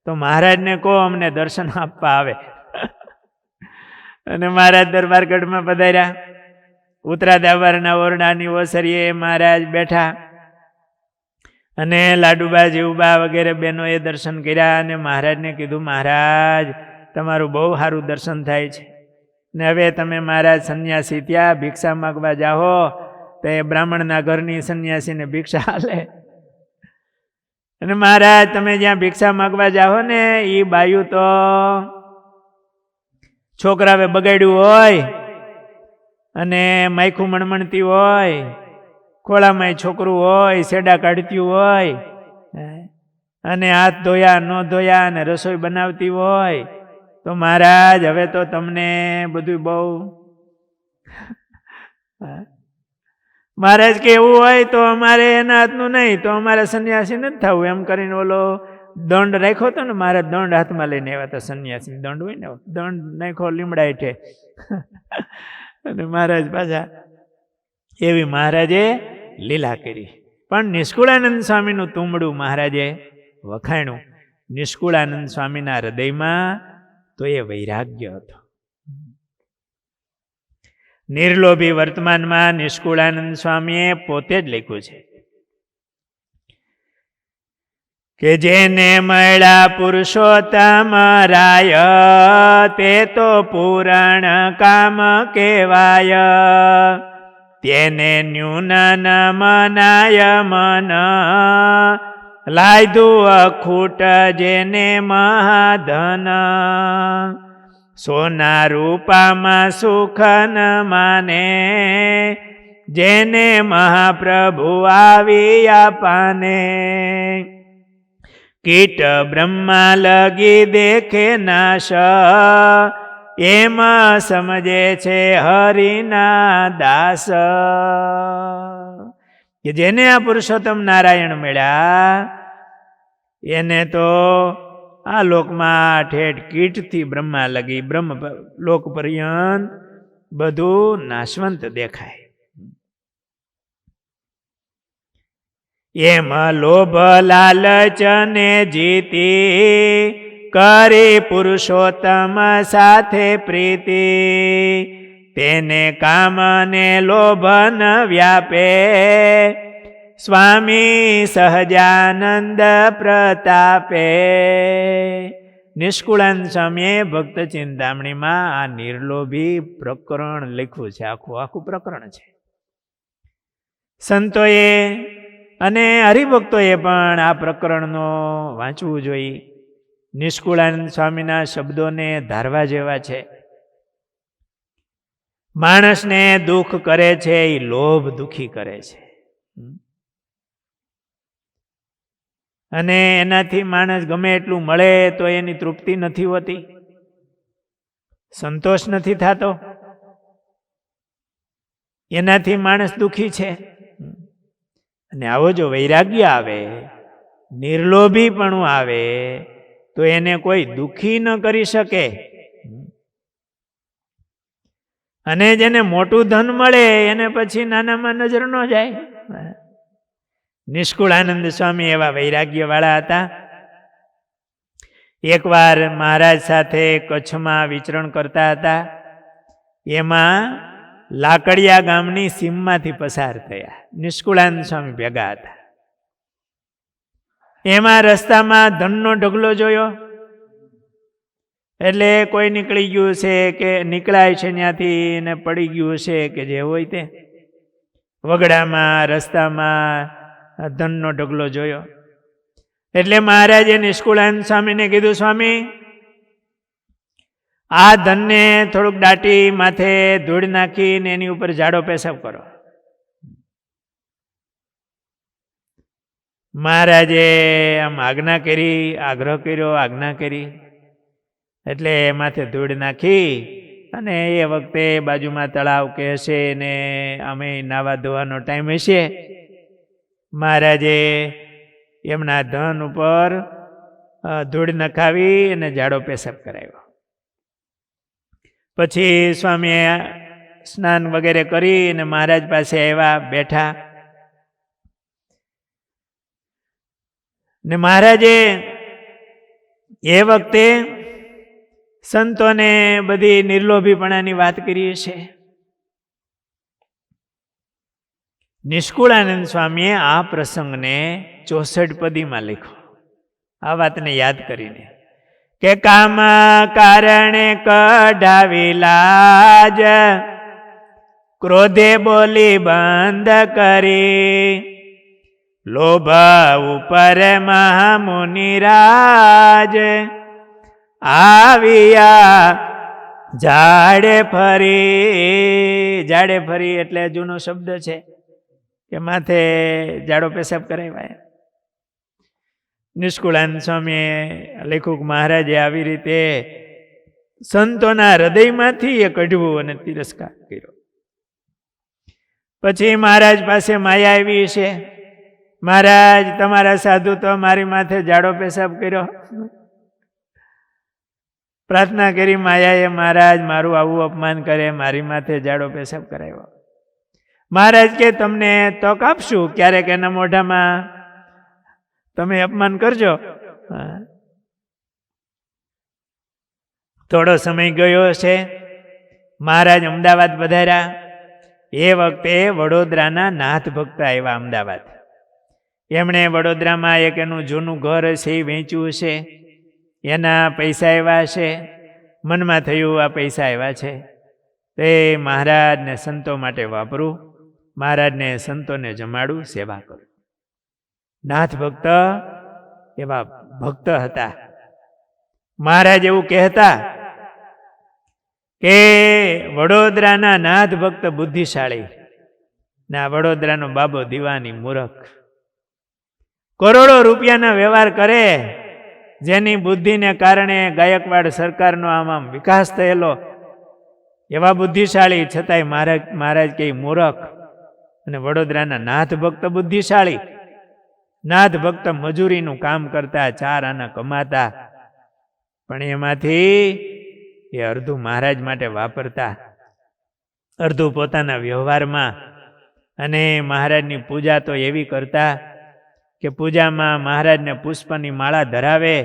તો મહારાજને કહો અમને દર્શન આપવા આવે. અને મહારાજ દરબારગઢમાં પધાર્યા. ઉતરા દાવારના ઓરડાની ઓસરીએ મહારાજ બેઠા અને લાડુબા જીવબા વગેરે બહેનોએ દર્શન કર્યા અને મહારાજને કીધું, મહારાજ તમારું બહુ સારું દર્શન થાય છે ને હવે તમે મહારાજ સંન્યાસી ત્યાં ભિક્ષા માગવા જાઓ તો એ બ્રાહ્મણના ઘરની સંન્યાસીને ભિક્ષા હાલે. અને મહારાજ તમે જ્યાં ભિક્ષા માગવા જાઓ ને એ બાયું તો છોકરાવે બગાડ્યું હોય અને માયખું મણમણતી હોય, ખોળામાં છોકરું હોય, સેડા કાઢતી હોય અને હાથ ધોયા ન ધોયા અને રસોઈ બનાવતી હોય, તો મહારાજ હવે તો તમને બધું બહુ મહારાજ કે એવું હોય તો અમારે એના હાથનું નહીં, તો અમારે સંન્યાસી નથી થવું એમ કરીને ઓલો દંડ રાખ્યો હતો ને, મારે દંડ હાથમાં લઈને આવ્યા હતા. સંન્યાસી દંડ હોય ને, દંડ નાખ્યો લીમડા હેઠે અને મહારાજ પાછા એવી મહારાજે લીલા કરી. પણ નિષ્કુળાનંદ સ્વામીનું તુંબડું મહારાજે વખાણ્યું. નિષ્કુળાનંદ સ્વામીના હૃદયમાં તો એ વૈરાગ્ય હતો. નિર્લોભી વર્તમાનમાં નિષ્કુળાનંદ સ્વામીએ પોતે જ લખ્યું છે કે જેને મળ્યા પુરુષોત્તમ રાય તે તો પૂરણ કામ કહેવાય, તેને ન્યૂન ન મનાય મન, લાયધું અખૂટ જેને મહાધન, સોના રૂપામાં સુખ ન માને, જેને મહાપ્રભુ આવ્યા પાને, કીટ બ્રહ્મા લગી દેખે નાશ, એમ સમજે છે હરિના દાસ. કે જેને આ પુરુષોત્તમ નારાયણ મળ્યા એને તો આ લોકમાં ઠેઠ કીટથી બ્રહ્મા લગી બ્રહ્મ લોક પર્યંત બધું નાશવંત દેખાય. એમ લોભ લાલચ ને જીતી, કરી પુરુષોત્તમ સાથે પ્રીતિ, તેને કામ ને લોભ ન વ્યાપે, સ્વામી સહજાનંદ પ્રતાપે. નિષ્કુળાનંદ સ્વામીએ ભક્ત ચિંતામણીમાં આ નિર્લોભી પ્રકરણ લખ્યું છે. આખું પ્રકરણ છે. સંતોએ અને હરિભક્તોએ પણ આ પ્રકરણનો વાંચવું જોઈએ. નિષ્કુળાનંદ સ્વામીના શબ્દોને ધારવા જેવા છે. માણસને દુઃખ કરે છે એ લોભ દુઃખી કરે છે અને એનાથી માણસ ગમે એટલું મળે તો એની તૃપ્તિ નથી હોતી, સંતોષ નથી થતો, એનાથી માણસ દુઃખી છે. અને આવો જો વૈરાગ્ય આવે, નિર્લોભીપણું આવે તો એને કોઈ દુઃખી ન કરી શકે. અને જેને મોટું ધન મળે એને પછી નાનામાં નજર ન જાય. નિષ્કુળાનંદ સ્વામી એવા વૈરાગ્ય વાળા હતા. એકવાર મહારાજ સાથે કચ્છમાં વિચરણ કરતા હતા. એમાં લાકડિયા ગામની સીમમાંથી પસાર થયા. નિષ્કુળાનંદ સ્વામી ભેગા હતા. એમાં રસ્તામાં ધનનો ઢગલો જોયો. એટલે કોઈ નીકળી ગયું છે કે નીકળાય છે ત્યાંથી ને પડી ગયું છે કે જે હોય તે વગડામાં રસ્તામાં ધનનો ઢગલો જોયો. એટલે મહારાજે નિષ્કુળાનંદ સ્વામીને કીધું, સ્વામી આ ધનને થોડુંક દાટી માથે ધૂળ નાખીને એની ઉપર ઝાડો પેશાબ કરો. મહારાજે આમ આજ્ઞા કરી, આગ્રહ કર્યો, આજ્ઞા કરી. એટલે માથે ધૂળ નાખી અને એ વખતે બાજુમાં તળાવ કે હશે ને અમે નાવા ધોવાનો ટાઈમ હશે. મહારાજે એમના ધન ઉપર ધૂળ નખાવી અને ઝાડો પેશાબ કરાવ્યો. પછી સ્વામીએ સ્નાન વગેરે કરી અને મહારાજ પાસે આવ્યા, બેઠા. ને મહારાજે એ વખતે સંતોને બધી નિર્લોભીપણાની વાત કરી છે. નિષ્કુળાનંદ સ્વામીએ આ પ્રસંગને 64 પદીમાં લખ્યો. આ વાતને યાદ કરીને કે કામ કારણે કઢાવી લાજ, ક્રોધે બોલી બંધ કરી, લોભ ઉપર મહામુનિરાજ, આવ્યા જાડે ફરી. જાડે ફરી એટલે જૂનો શબ્દ છે કે માથે જાડો પેશાબ કરાવ્યા. નિષ્કુળાનંદ સ્વામીએ લેખક મહારાજે આવી રીતે સંતોના હૃદયમાંથી એ કઢવું અને તિરસ્કાર કર્યો. પછી મહારાજ પાસે માયા આવી છે. મહારાજ, તમારા સાધુ તો મારી માથે જાડો પેશાબ કર્યો. પ્રાર્થના કરી માયાએ, મહારાજ મારું આવું અપમાન કરે, મારી માથે જાડો પેશાબ કરાવ્યો. મહારાજ કે તમને તક આપશું, ક્યારેક એના મોઢામાં તમે અપમાન કરજો. થોડો સમય ગયો છે. મહારાજ અમદાવાદ પધાર્યા. એ વખતે વડોદરાના નાથ ભક્ત આવ્યા અમદાવાદ. એમણે વડોદરામાં એક એનું જૂનું ઘર છે એ વેચ્યું છે. એના પૈસા આવ્યા છે. મનમાં થયું આ પૈસા આવ્યા છે તે મહારાજને સંતો માટે વાપરું, મહારાજને સંતોને જમાડું, સેવા કરું. નાથ ભક્ત એવા ભક્ત હતા. મહારાજ એવું કહેતા કે વડોદરાના નાથ ભક્ત બુદ્ધિશાળી, ના વડોદરાનો બાબો દીવાની મૂર્ખ. કરોડો રૂપિયાના વ્યવહાર કરે, જેની બુદ્ધિને કારણે ગાયકવાડ સરકારનો આમ વિકાસ થયેલો, એવા બુદ્ધિશાળી, છતાંય મહારાજ કે મૂર્ખ. અને વડોદરાના નાથ ભક્ત બુદ્ધિશાળી. નાથ ભક્ત મજૂરીનું કામ કરતા, 4 આના કમાતા, પણ એમાંથી એ અડધું મહારાજ માટે વાપરતા, અડધું પોતાના વ્યવહારમાં. અને મહારાજની પૂજા તો એવી કરતા કે પૂજામાં મહારાજને પુષ્પની માળા ધરાવે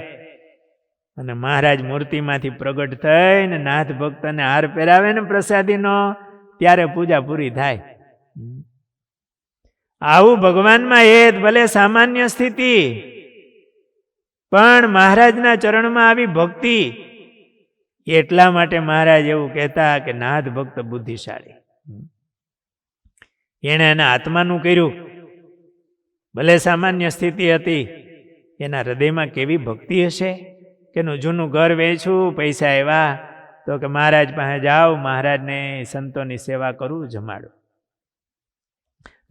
અને મહારાજ મૂર્તિમાંથી પ્રગટ થઈને નાથ ભક્તને હાર પહેરાવે ને પ્રસાદીનો, ત્યારે પૂજા પૂરી થાય. આવું ભગવાનમાં એ ભલે સામાન્ય સ્થિતિ, પણ મહારાજના ચરણમાં આવી ભક્તિ. એટલા માટે મહારાજ એવું કહેતા કે નાથ ભક્ત બુદ્ધિશાળી. એણે એના આત્માનું કર્યું. ભલે સામાન્ય સ્થિતિ હતી, એના હૃદયમાં કેવી ભક્તિ હશે કે એનું જૂનું ઘર વેચું, પૈસા આવ્યા તો કે મહારાજ પાસે જાઓ, મહારાજને સંતોની સેવા કરું, જમાડું.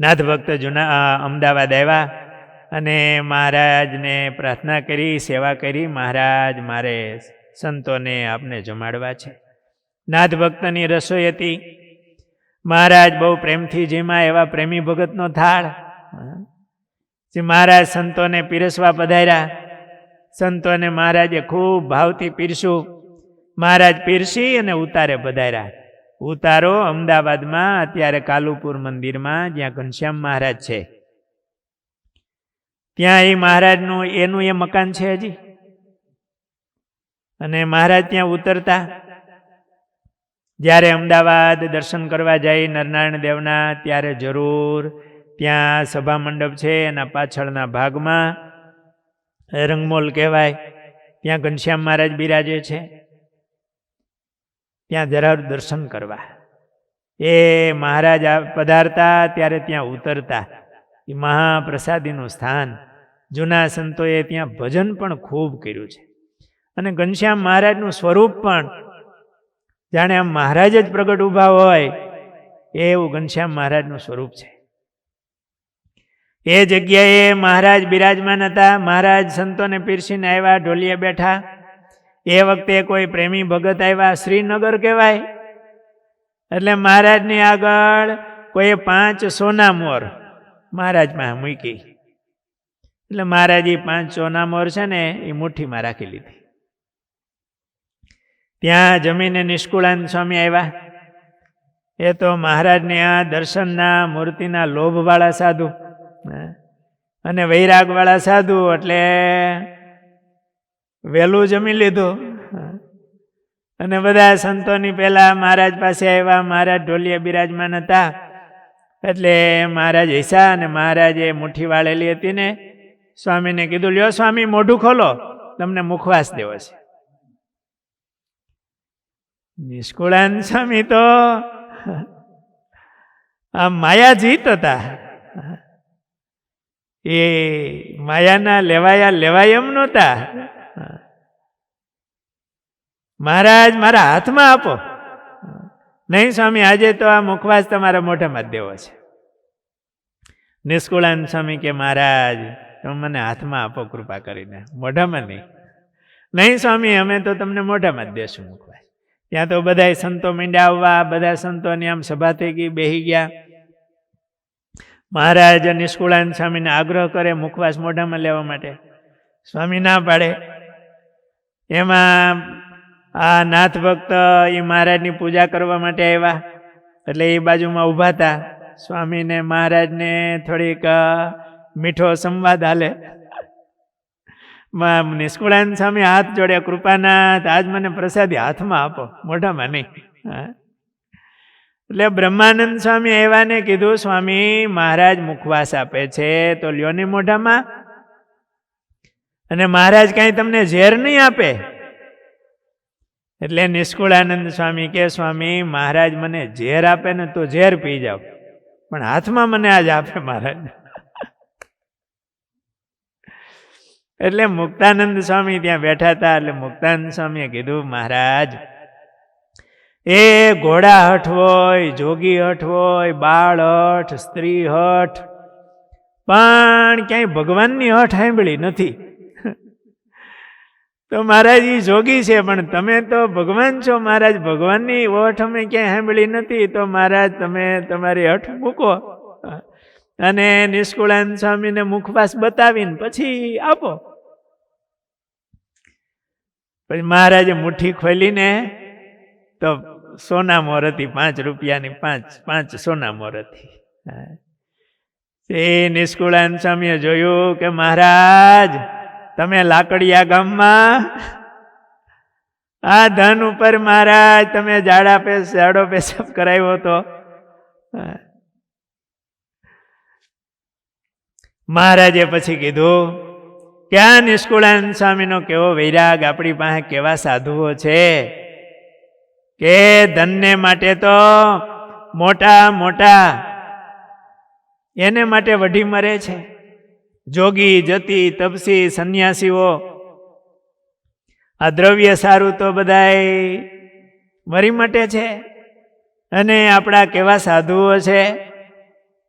નાથ ભક્ત અમદાવાદ આવ્યા અને મહારાજને પ્રાર્થના કરી, સેવા કરી. મહારાજ, મારે સંતોને આપને જમાડવા છે. નાથ ભક્તની રસોઈ હતી. મહારાજ બહુ પ્રેમથી જેમાં એવા પ્રેમી ભગતનો થાળ. મહારાજ સંતોને પીરસવા પધાર્યા. સંતોને મહારાજે ખૂબ ભાવથી પીરસ્યું. મહારાજ પીરસી અને ઉતારે પધાર્યા. ઉતારો અમદાવાદમાં અત્યારે કાલુપુર મંદિરમાં, જ્યાં ઘનશ્યામ મહારાજ છે, ત્યાં એ મહારાજનું એનું એ મકાન છે હજી. અને મહારાજ ત્યાં ઉતરતા. જ્યારે અમદાવાદ દર્શન કરવા જાય નરનારાયણ દેવના, ત્યારે જરૂર ત્યાં સભા મંડપ છે, એના પાછળના ભાગમાં રંગમોલ કહેવાય, ત્યાં ઘનશ્યામ મહારાજ બિરાજે છે. ત્યાં જરૂર દર્શન કરવા. એ મહારાજ પધારતા ત્યારે ત્યાં ઉતરતા. એ મહાપ્રસાદીનું સ્થાન. જૂના સંતોએ ત્યાં ભજન પણ ખૂબ કર્યું છે. અને ઘનશ્યામ મહારાજનું સ્વરૂપ પણ જાણે આમ મહારાજ જ પ્રગટ ઊભા હોય એવું ઘનશ્યામ મહારાજનું સ્વરૂપ છે. એ જગ્યાએ મહારાજ બિરાજમાન હતા. મહારાજ સંતોને પીરસીને આવ્યા, ઢોલીએ બેઠા. એ વખતે કોઈ પ્રેમી ભગત આવ્યા. શ્રીનગર કહેવાય. એટલે મહારાજની આગળ કોઈ 5 સોના મોર મહારાજ પાસે મૂકી. એટલે મહારાજ 5 સોના મોર છે ને એ મુઠ્ઠીમાં રાખી લીધી. ત્યાં જમીને નિષ્કુળાનંદ સ્વામી આવ્યા. એ તો મહારાજને આ દર્શનના મૂર્તિના લોભવાળા સાધુ અને વૈરાગવાળા સાધુ, એટલે વહેલું જમી લીધું અને બધા સંતોની પહેલા મહારાજ પાસે આવ્યા. મહારાજ ઢોલિયા બિરાજમાન હતા એટલે મહારાજ હૈસા અને મહારાજે મુઠ્ઠી વાળેલી હતી ને સ્વામીને કીધું, લ્યો સ્વામી મોઢું ખોલો, તમને મુખવાસ દેવો છે. નિષ્કુળાનંદ સ્વામી તો આ માયાજીત હતા. એ માયાના લેવાય એમ નહોતા. મહારાજ મારા હાથમાં આપો. નહીં સ્વામી, આજે તો આ મુખવાસ તમારા મોઢામાં જ દેવો છે. નિષ્કુળાનંદ સ્વામી કે મહારાજ તમે મને હાથમાં આપો કૃપા કરીને, મોઢામાં નહીં. નહીં સ્વામી, અમે તો તમને મોઢામાં જ દેશું મુખવાસ. ત્યાં તો બધા સંતો મીંડ્યા આવવા, બધા સંતોની આમ સભા થઈ ગઈ, બેસી ગયા. મહારાજ નિષ્કુળાનંદ સ્વામીને આગ્રહ કરે મુખવાસ મોઢામાં લેવા માટે. સ્વામી ના પાડે. એમાં આ નાથ ભક્ત એ મહારાજની પૂજા કરવા માટે આવ્યા એટલે એ બાજુમાં ઊભા હતા. સ્વામીને મહારાજને થોડીક મીઠો સંવાદ હાલે. નિષ્કુળાનંદ સ્વામી હાથ જોડે, કૃપાનાથ આજ મને પ્રસાદી હાથમાં આપો, મોઢામાં નહીં. એટલે બ્રહ્માનંદ સ્વામી આવ્યા ને કીધું, સ્વામી મહારાજ મુખવાસ આપે છે તો લ્યો ને મોઢામાં. અને મહારાજ કાંઈ તમને ઝેર નહીં આપે. એટલે નિષ્કુળાનંદ સ્વામી કે સ્વામી મહારાજ મને ઝેર આપે ને તો ઝેર પી જાવ, પણ હાથમાં મને આજ આપે મહારાજ. એટલે મુક્તાનંદ સ્વામી ત્યાં બેઠા હતા. એટલે મુક્તાનંદ સ્વામીએ કીધું, મહારાજ એ ઘોડા હઠ હોય, જોગી હઠ હોય, બાળ હઠ, સ્ત્રી હઠ, પણ ક્યાંય ભગવાનની હઠ સાંભળી નથી. તો મહારાજ એ જોગી છે પણ તમે તો ભગવાન છો. મહારાજ ભગવાનની ઓઠ અમે ક્યાંય સાંભળી નથી. તો મહારાજ તમે તમારી હઠ મૂકો અને નિષ્કુળાનંદ સ્વામીને મુખવાસ બતાવીને પછી આપો. પછી મહારાજે મુઠ્ઠી ખોલીને તો સોના મોર હતી, 5 રૂપિયાની 5 સોના મોર હતી. એ નિષ્કુળાનંદ સ્વામીએ જોયું કે મહારાજ તમે લાકડિયા ગામમાં આ ધન ઉપર મહારાજ તમે જાડો પેશાબ કરાવ્યો હતો. મહારાજે પછી કીધું કે આ નિષ્કુળાનંદ સ્વામીનો કેવો વૈરાગ, આપણી પાસે કેવા સાધુઓ છે કે ધનને માટે તો મોટા એને માટે વઢી મરે છે. જોગી, જતી, તપસી, સંન્યાસીઓ આ દ્રવ્ય સારું તો બધાય મરી માટે છે. અને આપણા કેવા સાધુઓ છે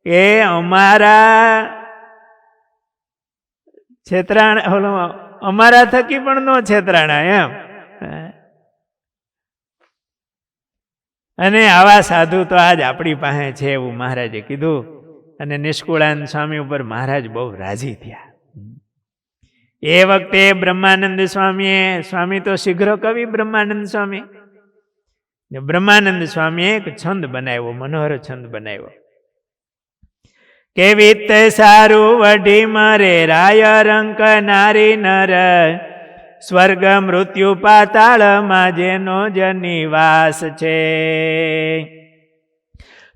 કે અમારા થકી પણ નો છેતરાણા એમ. અને આવા સાધુ તો આજ આપણી પાસે છે એવું મહારાજે કીધું. અને નિષ્કુળાનંદ સ્વામી ઉપર મહારાજ બહુ રાજી થયા. એ વખતે બ્રહ્માનંદ સ્વામી તો શીઘ્ર કવિ બ્રહ્માનંદ સ્વામી. બ્રહ્માનંદ સ્વામીએ એક છંદ બનાવ્યો, મનોહર છંદ બનાવ્યો કે વિત્ત સારું વઢી મરે, રાય રંક નારી નર, સ્વર્ગ મૃત્યુ પાતાળમાં જેનો જ નિવાસ છે.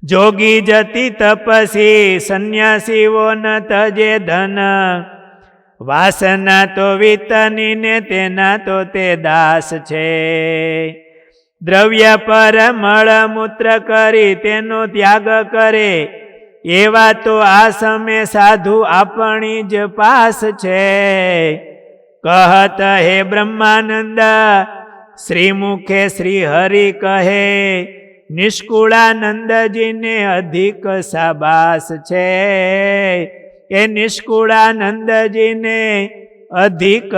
જોગી, જતી, તપસી, સંન્યાસીઓ ન તજે ધન, વાસના તો વિતની ને તેના તો તે દાસ છે. દ્રવ્ય પર મળ મૂત્ર કરી તેનો ત્યાગ કરે, એવા તો આ સમે સાધુ આપણી જ પાસ છે. કહત હે બ્રહ્માનંદ શ્રી મુખે શ્રી હરિ કહે, નિષ્કુળાનંદજીને અધિક સાબાસ છે. એ નિષ્કુળાનંદજીને અધિક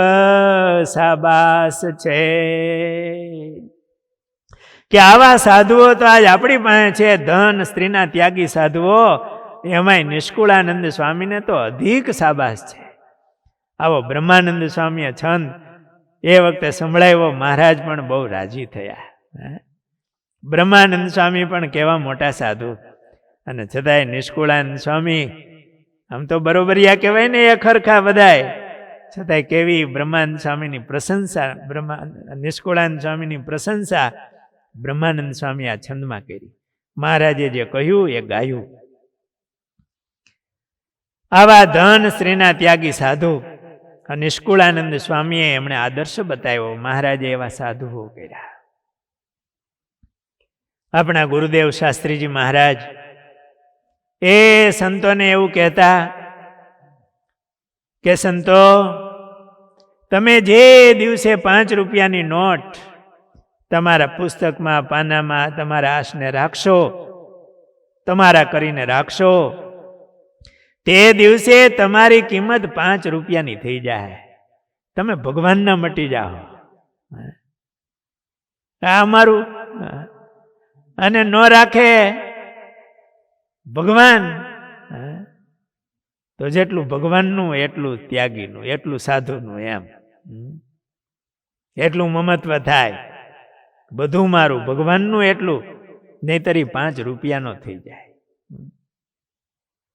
સાબાસ છે. કે આવા સાધુઓ તો આજ આપણી પાસે છે. ધન સ્ત્રીના ત્યાગી સાધુઓ, એમાંય નિષ્કુળાનંદ સ્વામીને તો અધિક સાબાસ છે. આવો બ્રહ્માનંદ સ્વામીએ છંદ એ વખતે સંભળાવ્યો. મહારાજ પણ બહુ રાજી થયા. બ્રહ્માનંદ સ્વામી પણ કેવા મોટા સાધુ, અને છતાંય નિષ્કુળાનંદ સ્વામી આમ તો બરોબરિયા કહેવાય ને, એ ખરખા બધાય. છતાંય કેવી બ્રહ્માનંદ સ્વામીની પ્રશંસા, નિષ્કુળાનંદ સ્વામીની પ્રશંસા બ્રહ્માનંદ સ્વામી આ છંદમાં કરી. મહારાજે જે કહ્યું એ ગાયું. આવા ધન શ્રીના ત્યાગી સાધુ નિષ્કુળાનંદ સ્વામીએ એમણે આદર્શ બતાવ્યો. મહારાજે એવા સાધુઓ કર્યા. આપણા ગુરુદેવ શાસ્ત્રીજી મહારાજ એ સંતોને એવું કહેતા કે સંતો, તમે જે દિવસે 5 રૂપિયાની નોટ તમારા પુસ્તકમાં, પાનામાં તમારા આસને રાખશો, તમારા કરીને રાખશો, તે દિવસે તમારી કિંમત 5 રૂપિયાની થઈ જાય. તમે ભગવાનના મટી જાઓ. આ અમારું. અને ન રાખે ભગવાન, તો જેટલું ભગવાનનું એટલું ત્યાગીનું, એટલું સાધુનું, એમ એટલું મમત્વ થાય. બધું મારું, ભગવાનનું એટલું, નહીતરી 5 રૂપિયાનો થઈ જાય.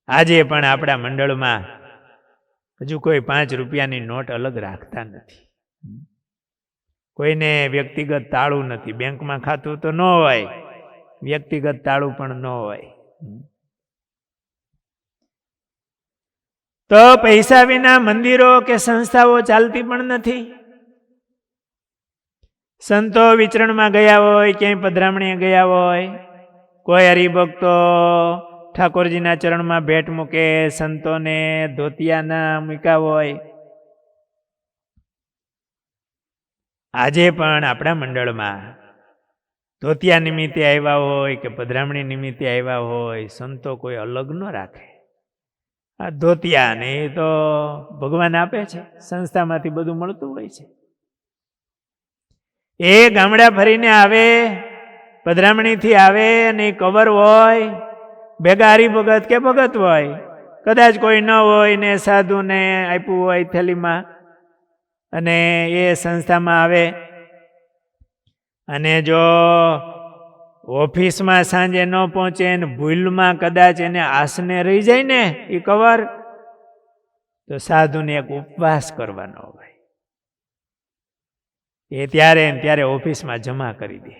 આજે પણ આપણા મંડળમાં હજુ કોઈ 5 રૂપિયાની નોટ અલગ રાખતા નથી. કોઈને વ્યક્તિગત તાળું નથી. બેંકમાં ખાતું તો ન હોય, વ્યક્તિગત તાળું પણ ન હોય. તો પૈસા વિના મંદિરો કે સંસ્થાઓ ચાલતી પણ નથી. સંતો વિચરણમાં ગયા હોય, ક્યાંય પધરામણીએ ગયા હોય, કોઈ હરિભક્તો ઠાકોરજીના ચરણમાં ભેટ મૂકે, સંતોને ધોતિયાના મૂક્યા હોય. આજે પણ આપણા મંડળમાં ધોતિયા નિમિત્તે આવ્યા હોય કે પધરામણી નિમિત્તે આવ્યા હોય, સંતો કોઈ અલગ ન રાખે. આ ધોતિયા ને એ તો ભગવાન આપે છે, સંસ્થામાંથી બધું મળતું હોય છે. એ ગામડા ફરીને આવે, પધરામણીથી આવે અને કવર હોય, ભેગા હરિભગત કે ભગત હોય, કદાચ કોઈ ન હોય ને સાધુને આપ્યું હોય થેલીમાં, અને એ સંસ્થામાં આવે. અને જો ઓફિસમાં સાંજે ન પહોંચે ને ભૂલમાં કદાચ એને આસને રહી જાય ને એ કવર, તો સાધુને એક ઉપવાસ કરવાનો હોય. એ ત્યારે ઓફિસમાં જમા કરી દે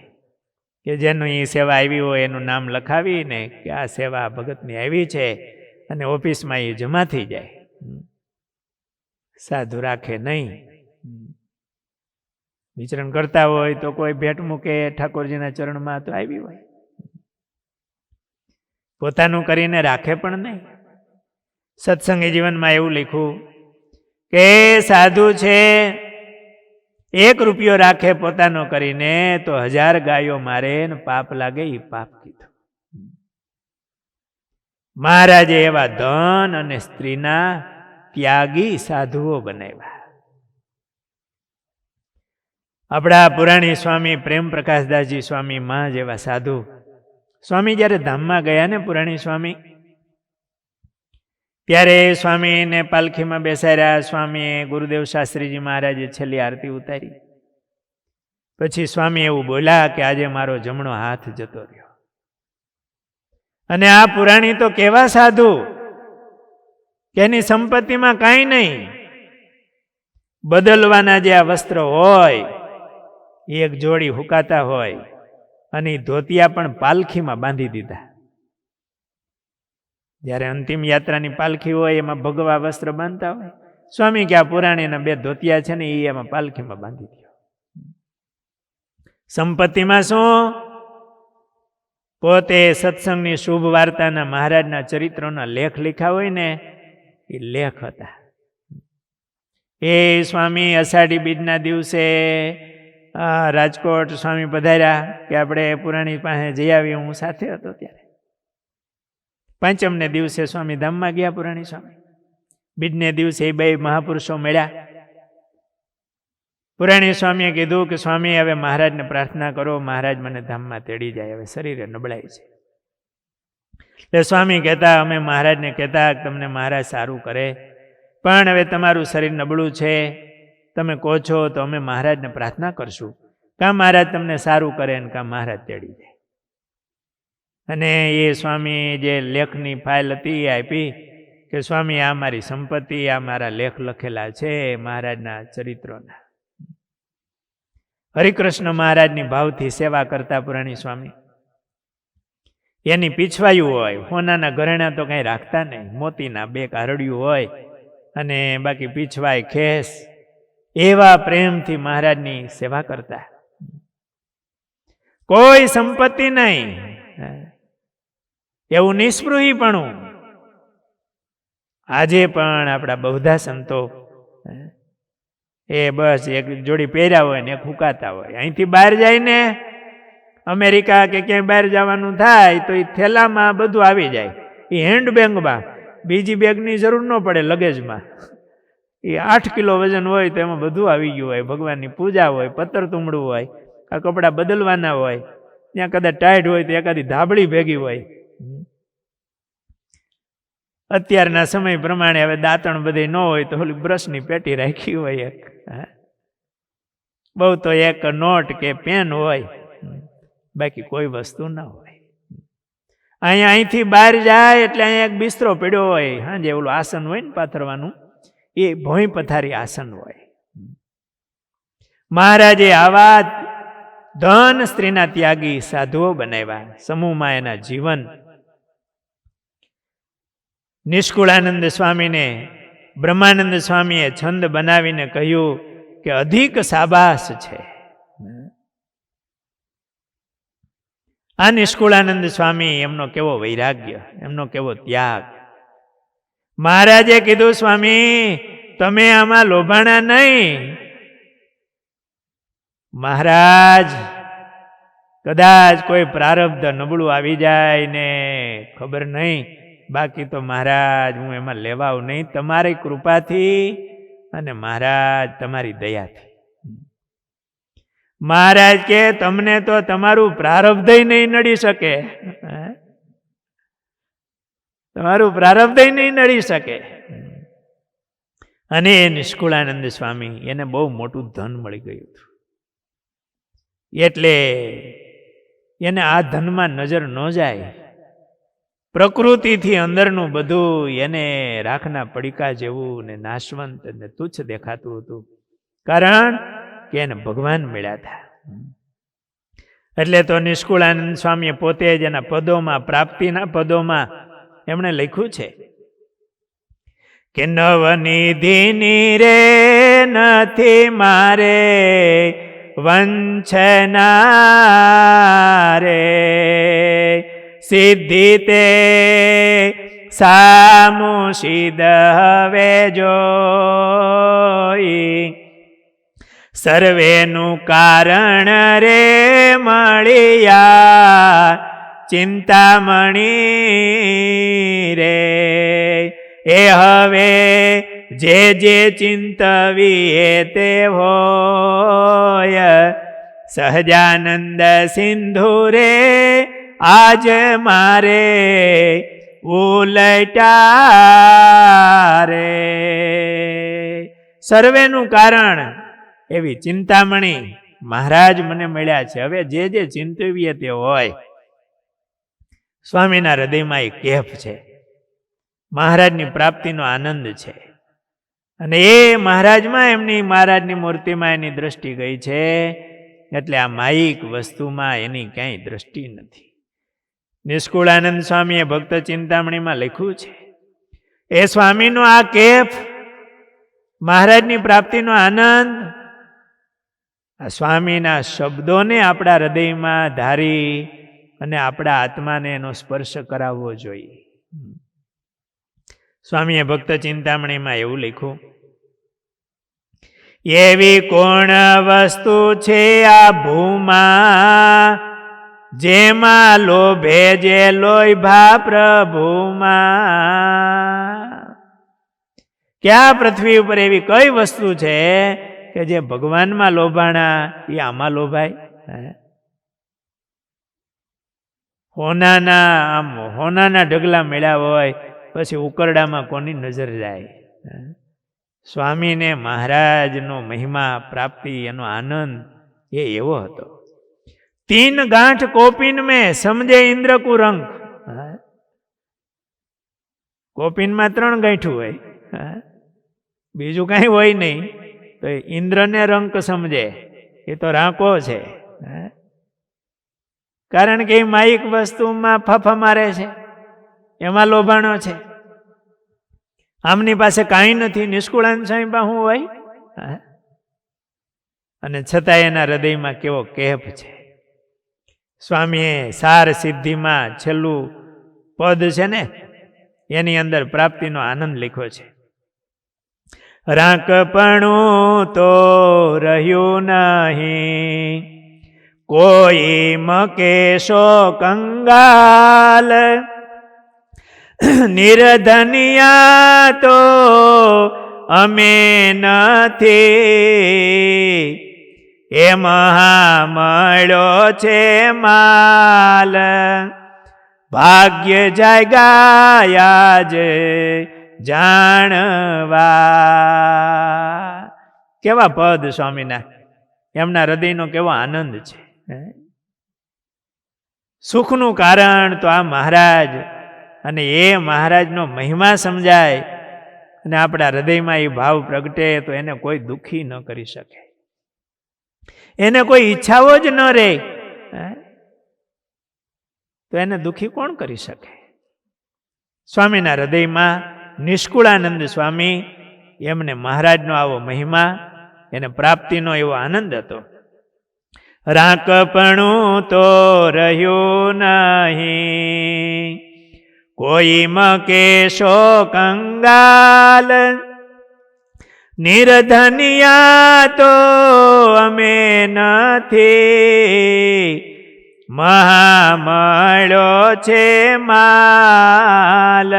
કે જેનું એ સેવા આવી હોય એનું નામ લખાવીને કે આ સેવા ભગતની આવી છે, અને ઓફિસમાં એ જમા થઈ જાય. સાધુ રાખે નહીં. વિચરણ કરતા હોય તો કોઈ ભેટ મૂકે ઠાકોરજીના ચરણમાં તો આવી હોય, પોતાનું કરીને રાખે પણ નહીં. સત્સંગી જીવનમાં એવું લખ્યું કે સાધુ છે 1 રૂપિયો રાખે પોતાનો કરીને તો 1000 ગાયો મારે ને પાપ લાગે એ પાપ કીધું. મહારાજે એવા ધન અને સ્ત્રીના ત્યાગી સાધુઓ બનાવ્યા. આપણા પુરાણી સ્વામી પ્રેમ પ્રકાશદાસજી સ્વામી માં જેવા સાધુ સ્વામી જ્યારે ધામમાં ગયા ને પુરાણી સ્વામી, ત્યારે સ્વામીને પાલખીમાં બેસાડ્યા. સ્વામીએ ગુરુદેવ શાસ્ત્રીજી મહારાજે છેલ્લી આરતી ઉતારી. પછી સ્વામી એવું બોલ્યા કે આજે મારો જમણો હાથ જતો રહ્યો. અને આ પુરાણી તો કેવા સાધુ કે એની સંપત્તિમાં કાંઈ નહીં, બદલવાના જે આ વસ્ત્ર હોય, એક જોડી હુકાતા હોય, અને ધોતિયા પણ પાલખીમાં બાંધી દીધા. જ્યારે અંતિમ યાત્રાની પાલખી હોય એમાં ભગવા વસ્ત્ર બાંધતા હોય, સ્વામી કે આ પુરાણીના 2 ધોતિયા છે ને એ એમાં પાલખીમાં બાંધી દો. સંપત્તિમાં શું? પોતે સત્સંગની શુભ વાર્તાના મહારાજના ચરિત્રોના લેખ લખ્યા હોય ને એ લેખ હતા. એ સ્વામી અષાઢી બીજના દિવસે રાજકોટ સ્વામી પધાર્યા કે આપણે પુરાણી પાસે જઈ આવીએ. હું સાથે હતો ત્યારે. પાંચમને દિવસે સ્વામી ધામમાં ગયા પુરાણી સ્વામી. બીજને દિવસે એ 2 મહાપુરુષો મળ્યા. પુરાણી સ્વામીએ કીધું કે સ્વામી હવે મહારાજને પ્રાર્થના કરો, મહારાજ મને ધામમાં તેડી જાય, હવે શરીરે નબળાઈ છે. એટલે સ્વામી કહેતા, અમે મહારાજને કહેતા તમને મહારાજ સારું કરે, પણ હવે તમારું શરીર નબળું છે, તમે કહો છો તો અમે મહારાજને પ્રાર્થના કરશું, કાં મહારાજ તમને સારું કરે ને કાં મહારાજ તેડી જાય. અને એ સ્વામી જે લેખની ફાઇલ હતી એ આપી કે સ્વામી આ મારી સંપત્તિ, આ મારા લેખ લખેલા છે મહારાજના ચરિત્રોના. હરિકૃષ્ણ મહારાજની ભાવથી સેવા કરતા પુરાણી સ્વામી. એની પીછવાયું હોય, સોનાના ઘરેણા તો કંઈ રાખતા નહીં, મોતીના 2 કારડિયું હોય અને બાકી પીછવાય ખેસ, એવા પ્રેમથી મહારાજની સેવા કરતા. કોઈ સંપત્તિ નહીં, એવું નિસ્પૃહીપણું આજે પણ આપણા બહુધા સંતો એ બસ એક જોડી પહેર્યા હોય ને એક હુકાતા હોય. અહીંથી બહાર જાય ને અમેરિકા કે ક્યાંય બહાર જવાનું થાય તો એ થેલામાં બધું આવી જાય. એ હેન્ડબેગમાં બીજી બેગની જરૂર ન પડે લગેજમાં. એ 8 કિલો વજન હોય તો એમાં બધું આવી ગયું હોય. ભગવાનની પૂજા હોય, પત્તર તુંબડું હોય, આ કપડાં બદલવાના હોય, ત્યાં કદાચ ટાઈટ હોય તો એકાદી ધાબળી ભેગી હોય. અત્યારના સમય પ્રમાણે હવે દાંતણ બધી ન હોય તો ઓલી બ્રશની પેટી રાખી હોય એક, બહુ તો એક નોટ કે પેન હોય, બાકી કોઈ વસ્તુ ના હોય. અહીંથી બહાર જાય એટલે અહીંયા એક બિસ્તરો પડ્યો હોય, હાજે ઓલું આસન હોય ને પાથરવાનું, એ ભોંય પથારી આસન હોય. મહારાજે આવા ધન સ્ત્રીના ત્યાગી સાધુઓ બનાવ્યા. સમૂહમાં એના જીવન. નિષ્કુળાનંદ સ્વામીને બ્રહ્માનંદ સ્વામીએ છંદ બનાવીને કહ્યું કે અધિક સાબાસ છે. આ નિષ્કુળાનંદ સ્વામી, એમનો કેવો વૈરાગ્ય, એમનો કેવો ત્યાગ. મહારાજે કીધું સ્વામી તમે આમાં લોભાણા નહીં. મહારાજ કદાચ કોઈ પ્રારબ્ધ નબળું આવી જાય ને ખબર નહીં, બાકી તો મહારાજ હું એમાં લેવાવ નહીં, તમારી કૃપાથી અને મહારાજ તમારી દયાથી. મહારાજ કે તમને તો તમારું પ્રારબ્ધ નહીં નડી શકે, તમારું પ્રારબ્ધ નહીં નડી શકે. અને એ નિષ્કુળાનંદ સ્વામી, એને બહુ મોટું ધન મળી ગયું હતું. એટલે એને આ ધનમાં નજર ન જાય. પ્રકૃતિથી અંદરનું બધું એને રાખના પડીકા જેવું ને નાશવંત ને તુચ્છ દેખાતું હતું, કારણ કે એને ભગવાન મળ્યા હતા. એટલે તો નિષ્કુળાનંદ સ્વામીએ પોતે જ એના પદોમાં, પ્રાપ્તિના પદોમાં એમણે લખ્યું છે કે નવનિધિની રે નથી મારે વંચના રે, સિદ્ધિ તે સામું સિદ્ધ હવે જોઈ, સર્વેનું કારણ રે મળ્યા ચિંતામણી રે, એ હવે જે જે ચિંતવીએ તે હોય, સહજાનંદ સિંધુ રે આજ મારે ઉલટા રે. સર્વેનું કારણ એવી ચિંતામણી મહારાજ મને મળ્યા છે. હવે જે જે ચિંતવીએ તે હોય. સ્વામીના હૃદયમાં એક કેફ છે, મહારાજની પ્રાપ્તિનો આનંદ છે. અને એ મહારાજમાં, એમની મહારાજની મૂર્તિમાં એની દ્રષ્ટિ ગઈ છે. એટલે આ માયિક વસ્તુમાં એની ક્યાંય દ્રષ્ટિ નથી. નિષ્કુળાનંદ સ્વામીએ ભક્ત ચિંતામણીમાં લખ્યું છે, એ સ્વામીનો આ કેફ, મહારાજની પ્રાપ્તિનો આનંદ, આ સ્વામીના શબ્દોને આપણા હૃદયમાં ધારી અને આપણા આત્માને એનો સ્પર્શ કરાવવો જોઈએ. સ્વામીએ ભક્ત ચિંતામણીમાં એવું લખ્યું, એવી કોણ વસ્તુ છે આ ભૂમાં, જેમાં લોભે જે લોભા પ્રભુમાં. ક્યાં પૃથ્વી ઉપર એવી કઈ વસ્તુ છે કે જે ભગવાનમાં લોભાણા એ આમાં લોભાય? હોનાના ઢગલા મળ્યા હોય પછી ઉકરડામાં કોની નજર જાય? સ્વામીને મહારાજનો મહિમા, પ્રાપ્તિ, એનો આનંદ એ એવો હતો. 3 ગાંઠ કોપીન મેં સમજે ઇન્દ્ર કુ રંગ. કોપીનમાં 3 ગાંઠું હોય, બીજું કાંઈ હોય નહીં. તો ઇન્દ્રને રંક સમજે, એ તો રાંકો છે. કારણ કે એ માયિક વસ્તુમાં ફાફા મારે છે, એમાં લોભાણો છે. આમની પાસે કાંઈ નથી, નિષ્કુળાનંદ સ્વામી પાસે શું હોય? અને છતાં એના હૃદયમાં કેવો કેફ છે. સ્વામીએ સાર સિદ્ધિમાં છેલ્લું પદ છે ને, એની અંદર પ્રાપ્તિનો આનંદ લખ્યો છે. રાંકપણું તો રહ્યું નહીં, કોઈ મકેશો કંગાલ, નિર્ધનિયા તો અમે નથી, એ મહામળો છે માલ, ભાગ્ય જાગ્યા જ જાણવા. કેવા પદ સ્વામીના, એમના હૃદયનો કેવો આનંદ છે. સુખનું કારણ તો આ મહારાજ, અને એ મહારાજનો મહિમા સમજાય અને આપણા હૃદયમાં એ ભાવ પ્રગટે તો એને કોઈ દુઃખી ન કરી શકે, એને કોઈ ઈચ્છાઓ જ ન રહે તો એને દુઃખી કોણ કરી શકે? સ્વામીના હૃદયમાં નિષ્કુળાનંદ સ્વામી, એમને મહારાજનો આવો મહિમા, એને પ્રાપ્તિનો એવો આનંદ હતો. રાંકપણું તો રહ્યું નહીં, કોઈ મકેશો કંગાલ, નિર્ધનિયા તો અમે નથી, મહામળો છે માલ,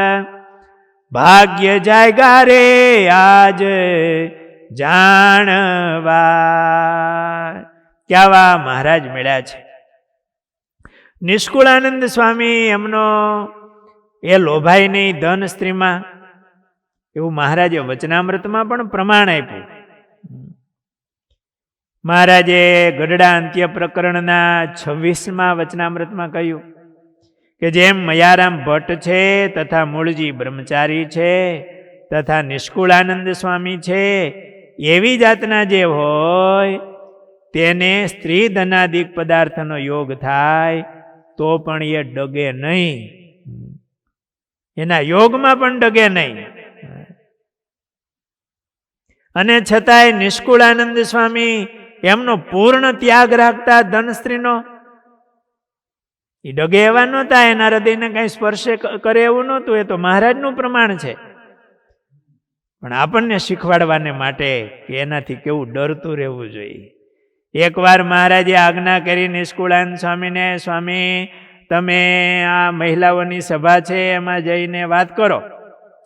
ભાગ્ય જાગ્યા રે આજ જાણવા. કેવા મહારાજ મળ્યા છે. નિષ્કુળાનંદ સ્વામી, એમનો એ લોભાય નહીં ધન સ્ત્રીમાં, એવું મહારાજે વચનામૃતમાં પણ પ્રમાણ આપ્યું. મહારાજે ગઢડા અંત્ય પ્રકરણના 26મા વચનામૃતમાં કહ્યું કે જેમ મયારામ ભટ્ટ છે, તથા મૂળજી બ્રહ્મચારી છે, તથા નિષ્કુળાનંદ સ્વામી છે, એવી જાતના જે હોય તેને સ્ત્રી ધનાદિક પદાર્થનો યોગ થાય તો પણ એ ડગે નહીં, એના યોગમાં પણ ડગે નહીં. અને છતાંય નિષ્કુળાનંદ સ્વામી એમનો પૂર્ણ ત્યાગ રાખતા ધન સ્ત્રીનો, એ ડગે એવા નહોતા, એના હૃદયને કઈ સ્પર્શે કરે એવું નહોતું. એ તો મહારાજનું પ્રમાણ છે. પણ આપણને શીખવાડવાને માટે કે એનાથી કેવું ડરતું રહેવું જોઈએ. એકવાર મહારાજે આજ્ઞા કરી નિષ્કુળાનંદ સ્વામીને, સ્વામી તમે આ મહિલાઓની સભા છે એમાં જઈને વાત કરો,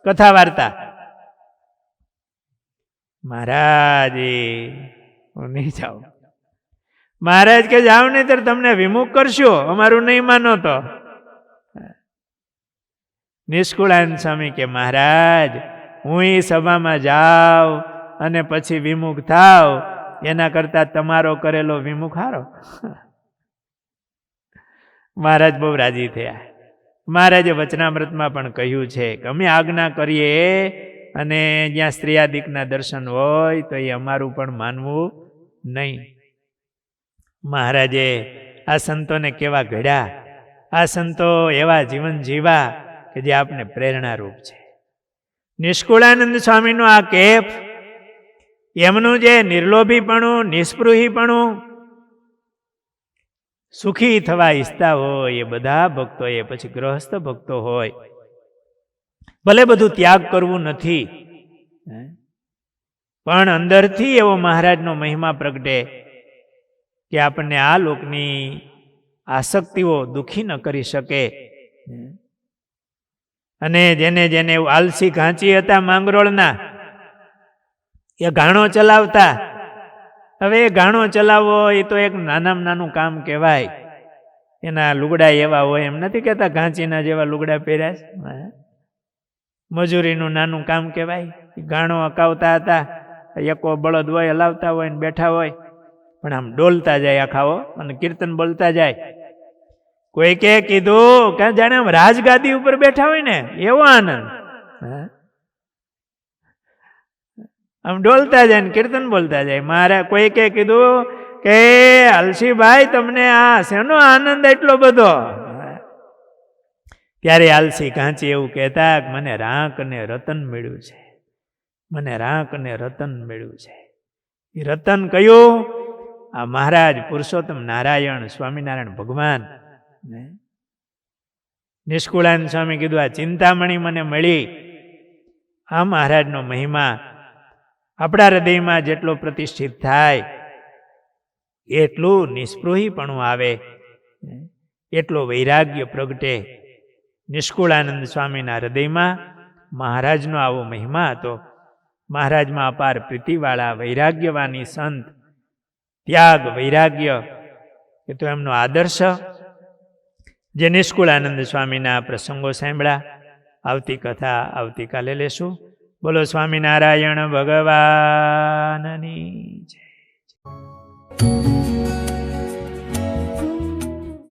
કથા વાર્તા. મહારાજ હું નહીં જાઉં. મહારાજ કે જાઓ નહીં તો તમને વિમુખ કરશો, અમારું નહીં માનો તો. નિષ્કુળાનંદ સ્વામી કે મહારાજ હું એ સભામાં જાઉં અને પછી વિમુખ થાવ એના કરતા તમારો કરેલો વિમુખ હારો. મહારાજ બહુ રાજી થયા. મહારાજે વચનામૃતમાં પણ કહ્યું છે કે અમે આજ્ઞા કરીએ અને જ્યાં સ્ત્રીયાદિકના દર્શન હોય તો એ અમારું પણ માનવું નહીં. મહારાજે આ સંતોને કેવા ઘડ્યા, આ સંતો એવા જીવન જીવા કે જે આપને પ્રેરણારૂપ છે. નિષ્કુળાનંદ સ્વામીનો આ કેફ, એમનું જે નિર્લોભીપણું, નિસ્પૃહીપણું, સુખી થવા ઈચ્છતા હોય એ બધા ભક્તો, એ પછી ગૃહસ્થ ભક્તો હોય, ભલે બધું ત્યાગ કરવું નથી, પણ અંદરથી એવો મહારાજનો મહિમા પ્રગટે કે આપણને આ લોકની આસક્તિઓ દુઃખી ન કરી શકે. અને જેને જેને આલસી ઘાંચી હતા માંગરોળના, એ ઘાણો ચલાવતા. હવે એ ઘાણો ચલાવવો એ તો એક નાનામાં નાનું કામ કહેવાય. એના લુગડા એવા હોય, એમ નથી કહેતા ઘાંચીના જેવા લુગડા પહેર્યા, મજૂરીનું નાનું કામ કહેવાય. ઘાણો અકાવતા હતા, એકો બળદ હોય હલાવતા હોય ને બેઠા હોય, પણ આમ ડોલતા જાય આખાઓ અને કીર્તન બોલતા જાય. કોઈ કે કીધું કે જાણે આમ રાજગાદી ઉપર બેઠા હોય ને એવો આનંદ. આમ ડોલતા જાય ને કીર્તન બોલતા જાય. મારા કોઈકે કીધું કે આલસીભાઈ તમને આ શેનો આનંદ એટલો બધો? ત્યારે આલસી કાંચી એવું કહેતા કે મને રાંક અને રતન મળ્યું છે, મને રાંક અને રતન મળ્યું છે. એ રતન કયું? આ મહારાજ પુરુષોત્તમ નારાયણ સ્વામિનારાયણ ભગવાન. નિષ્કુળાનંદ સ્વામી કીધું આ ચિંતામણી મને મળી. આ મહારાજનો મહિમા આપણા હૃદયમાં જેટલો પ્રતિષ્ઠિત થાય એટલું નિસ્પૃહીપણું આવે, એટલો વૈરાગ્ય પ્રગટે. નિષ્કુળાનંદ સ્વામીના હૃદયમાં મહારાજનો આવો મહિમા હતો. મહારાજમાં અપાર પ્રીતિવાળા વૈરાગ્યવાની સંત, ત્યાગ વૈરાગ્ય એ તો એમનો આદર્શ. જે નિષ્કુળાનંદ સ્વામીના પ્રસંગો સાંભળ્યા. આવતી કથા આવતીકાલે લેશું. બોલો સ્વામિનારાયણ ભગવાનની જય.